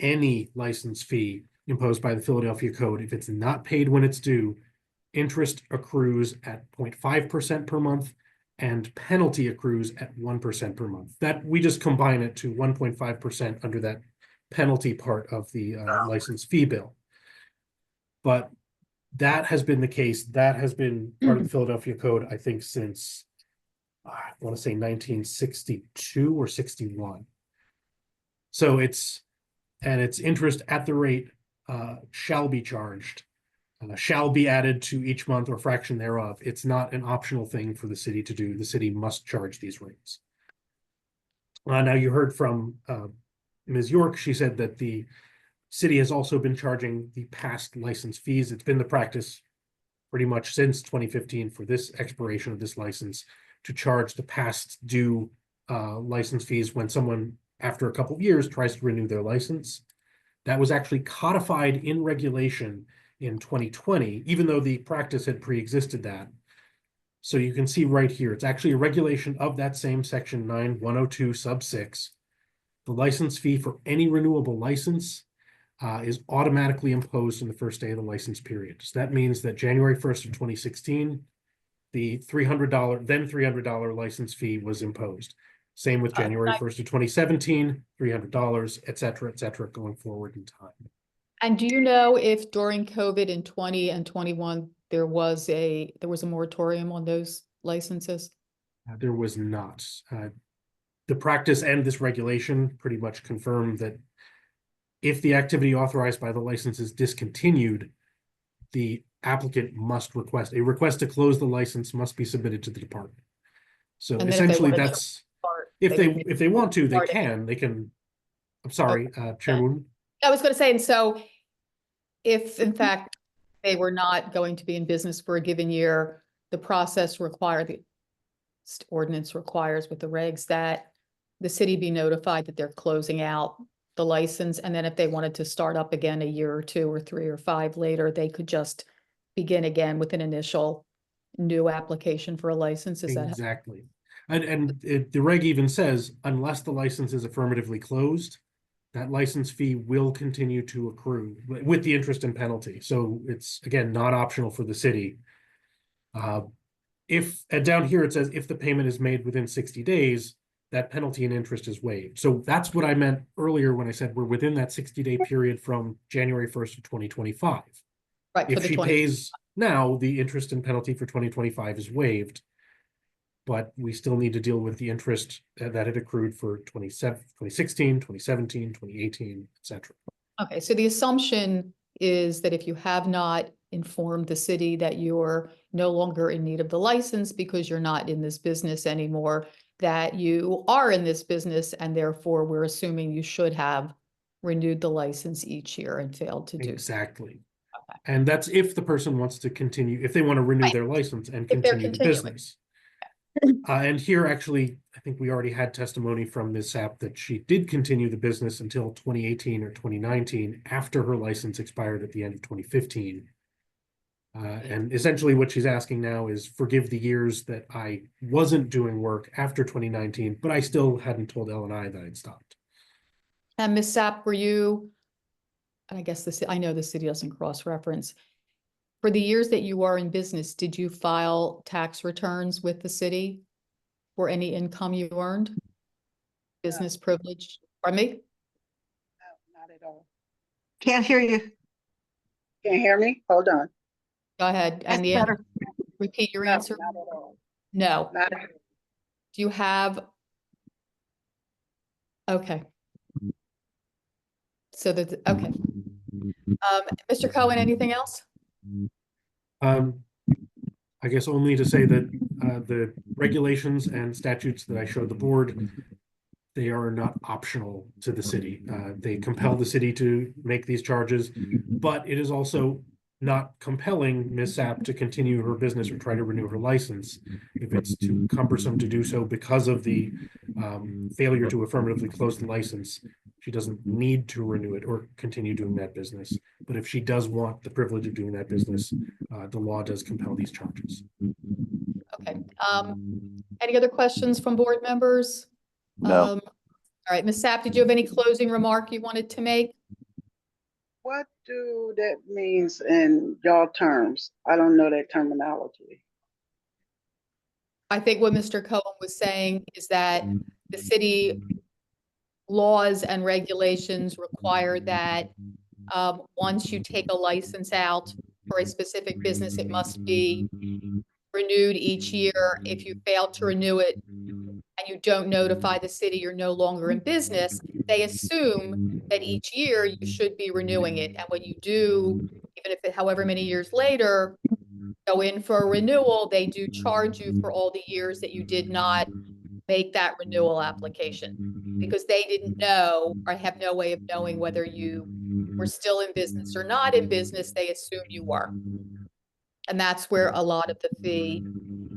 any license fee imposed by the Philadelphia Code, if it's not paid when it's due, interest accrues at 0.5% per month and penalty accrues at 1% per month. That we just combine it to 1.5% under that penalty part of the license fee bill. But that has been the case. That has been part of the Philadelphia Code, I think, since I want to say 1962 or 61. So it's interest at the rate shall be charged, shall be added to each month or fraction thereof. It's not an optional thing for the city to do. The city must charge these rates. Now you heard from Ms. York. She said that the city has also been charging the past license fees. It's been the practice pretty much since 2015 for this expiration of this license to charge the past due license fees when someone, after a couple of years, tries to renew their license. That was actually codified in regulation in 2020, even though the practice had pre-existed that. So you can see right here, it's actually a regulation of that same section 9102 sub 6. The license fee for any renewable license is automatically imposed on the first day of the license period. So that means that January 1st of 2016, the $300 license fee was imposed. Same with January 1st of 2017, $300, et cetera, going forward in time. And do you know if during COVID in 20 and 21, there was a moratorium on those licenses? There was not. The practice and this regulation pretty much confirm that if the activity authorized by the license is discontinued, the applicant must request a request to close the license must be submitted to the department. So essentially that's if they want to, they can. I'm sorry, Chairwoman. I was going to say, and so if in fact they were not going to be in business for a given year, the process required, the ordinance requires with the regs that the city be notified that they're closing out the license. And then if they wanted to start up again a year or 2 or 3 or 5 later, they could just begin again with an initial new application for a license. Is that exactly? And the reg even says, unless the license is affirmatively closed, that license fee will continue to accrue with the interest and penalty. So it's, again, not optional for the city. If down here it says if the payment is made within 60 days, that penalty and interest is waived. So that's what I meant earlier when I said we're within that 60-day period from January 1st of 2025. Right. If she pays now, the interest and penalty for 2025 is waived, but we still need to deal with the interest that had accrued for 2016, 2017, 2018, et cetera. Okay, so the assumption is that if you have not informed the city that you're no longer in need of the license because you're not in this business anymore, that you are in this business, and therefore we're assuming you should have renewed the license each year and failed to do so. Exactly. Okay. And that's if the person wants to continue, if they want to renew their license and continue the business. And here, actually, I think we already had testimony from Ms. Sapp that she did continue the business until 2018 or 2019 after her license expired at the end of 2015. And essentially what she's asking now is forgive the years that I wasn't doing work after 2019, but I still hadn't told L&I that I'd stopped. And Ms. Sapp, were you, I guess I know the city doesn't cross-reference. For the years that you are in business, did you file tax returns with the city for any income you earned? Business privilege, pardon me? No, not at all. Can't hear you. Can't hear me? Hold on. Go ahead. That's And the better. repeat your No, answer? not at all. No. Not at all. Do you have? Okay. So that, okay. Mr. Cohen, anything else? I guess only to say that the regulations and statutes that I showed the board, they are not optional to the city. They compel the city to make these charges, but it is also not compelling Ms. Sapp to continue her business or try to renew her license if it's too cumbersome to do so because of the failure to affirmatively close the license. She doesn't need to renew it or continue doing that business. But if she does want the privilege of doing that business, the law does compel these charges. Okay. Any other questions from board members? No. All right, Ms. Sapp, did you have any closing remark you wanted to make? What do that means in y'all terms? I don't know that terminology. I think what Mr. Cohen was saying is that the city laws and regulations require that once you take a license out for a specific business, it must be renewed each year. If you fail to renew it and you don't notify the city you're no longer in business, they assume that each year you should be renewing it. And when you do, even if it, however many years later, go in for a renewal, they do charge you for all the years that you did not make that renewal application, because they didn't know or have no way of knowing whether you were still in business or not in business. They assume you were. And that's where a lot of the fee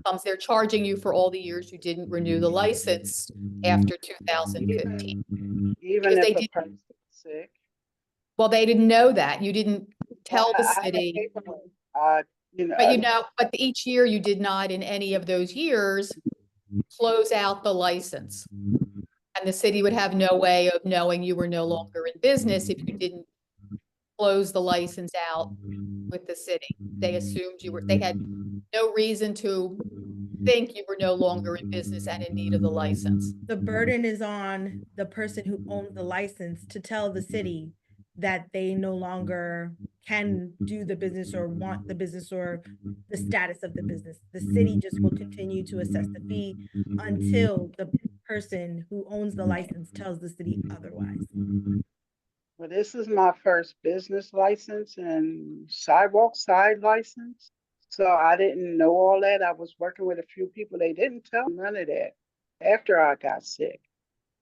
comes. They're charging you for all the years you didn't renew the license after 2015. Even if a person's sick. Well, they didn't know that. You didn't tell the I have city. paperwork. But each year you did not in any of those years close out the license. And the city would have no way of knowing you were no longer in business if you didn't close the license out with the city. They assumed you were, they had no reason to think you were no longer in business and in need of the license. The burden is on the person who owns the license to tell the city that they no longer can do the business or want the business or the status of the business. The city just will continue to assess the fee until the person who owns the license tells the city otherwise. Well, this is my first business license and sidewalk side license. So I didn't know all that. I was working with a few people. They didn't tell me none of that after I got sick.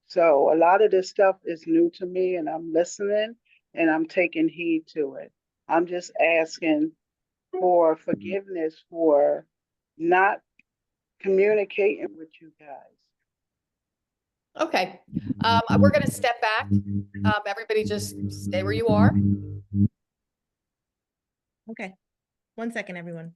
So a lot of this stuff is new to me, and I'm listening and I'm taking heed to it. I'm just asking for forgiveness for not communicating with you guys. Okay, we're going to step back. Everybody just stay where you are. Okay, 1 second, everyone.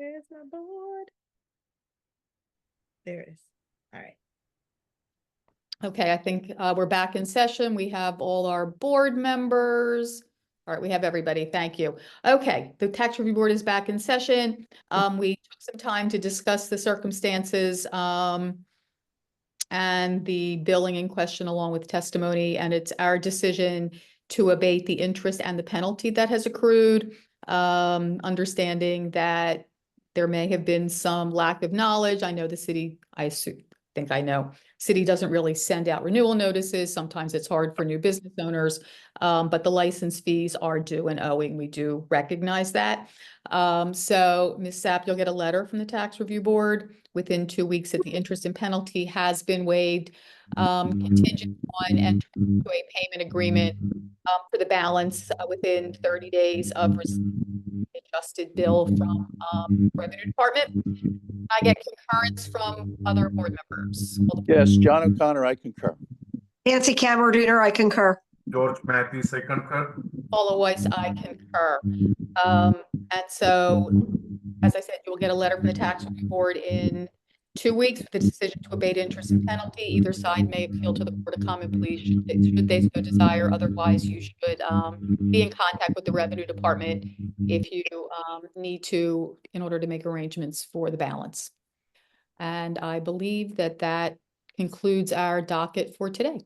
Where's my board? There it is. All right. Okay, I think we're back in session. We have all our board members. All right, we have everybody. Thank you. Okay, the tax review board is back in session. We took some time to discuss the circumstances and the billing in question along with testimony, and it's our decision to abate the interest and the penalty that has accrued, understanding that there may have been some lack of knowledge. I know the city, city doesn't really send out renewal notices. Sometimes it's hard for new business owners, but the license fees are due and owing. We do recognize that. So Ms. Sapp, you'll get a letter from the tax review board within 2 weeks that the interest and penalty has been waived, contingent on entering into a payment agreement for the balance within 30 days of receiving the adjusted bill from Revenue Department. I get concurrence from other board members. Yes, John O'Connor, I concur. Nancy Cameron, I concur. George Matthews, I concur. Paula Weiss, I concur. And so, as I said, you will get a letter from the tax review board in 2 weeks with the decision to abate interest and penalty. Either side may appeal to the Court of Common Pleas should they so desire. Otherwise, you should be in contact with the Revenue Department if you need to, in order to make arrangements for the balance. And I believe that that concludes our docket for today.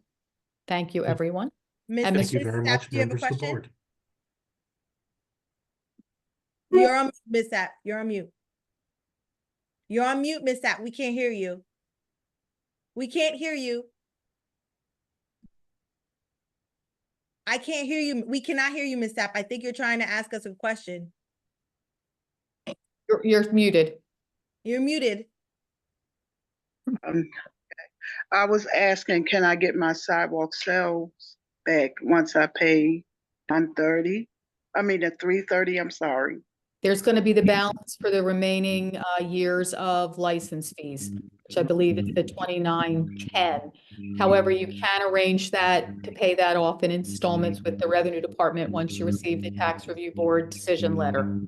Thank you, everyone. Thank you very much, do you have a members of the question? board. You're on mute, Ms. Sapp. You're on mute. You're on mute, Ms. Sapp. We can't hear you. We can't hear you. I can't hear you. We cannot hear you, Ms. Sapp. I think you're trying to ask us a question. You're muted. You're muted. I was asking, can I get my sidewalk sales back once I pay on the 330, I'm sorry. There's going to be the balance for the remaining years of license fees, which I believe is the 2910. However, you can arrange that to pay that off in installments with the Revenue Department once you receive the tax review board decision letter.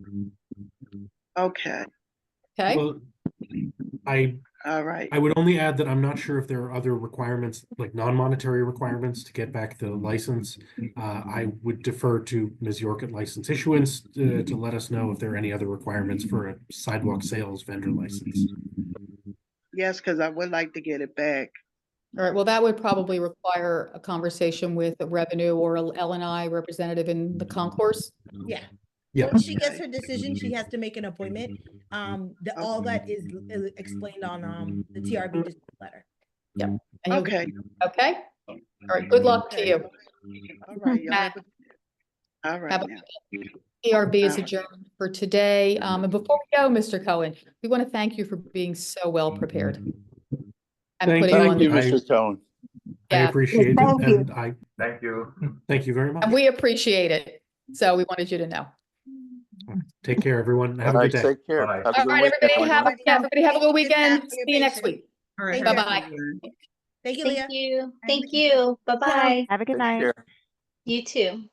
Okay. Okay. Well, All right. I would only add that I'm not sure if there are other requirements, like non-monetary requirements to get back the license. I would defer to Ms. York at license issuance to let us know if there are any other requirements for a sidewalk sales vendor license. Yes, because I would like to get it back. All right. Well, that would probably require a conversation with a revenue or a L&I representative in the concourse. Yeah. Yeah. Once she gets her decision, she has to make an appointment. All that is explained on the TRB letter. Yeah. Okay. Okay. All right. Good luck to you. All right. All right. TRB is adjourned for today. And before we go, Mr. Cohen, we want to thank you for being so well prepared. And Thank you, Mr. Cohen. I appreciate it. And Thank you. Thank you very much. And we appreciate it. So we wanted you to know. Take care, everyone. Have All a right, good day. take care. Bye. Have a All good right, weekend, everybody have a good weekend. Thank See you you next for week. All right. Thank have a you. good one. Thank you, Leah. Thank you. Thank you. Bye-bye. Have a good Take night. care. You too.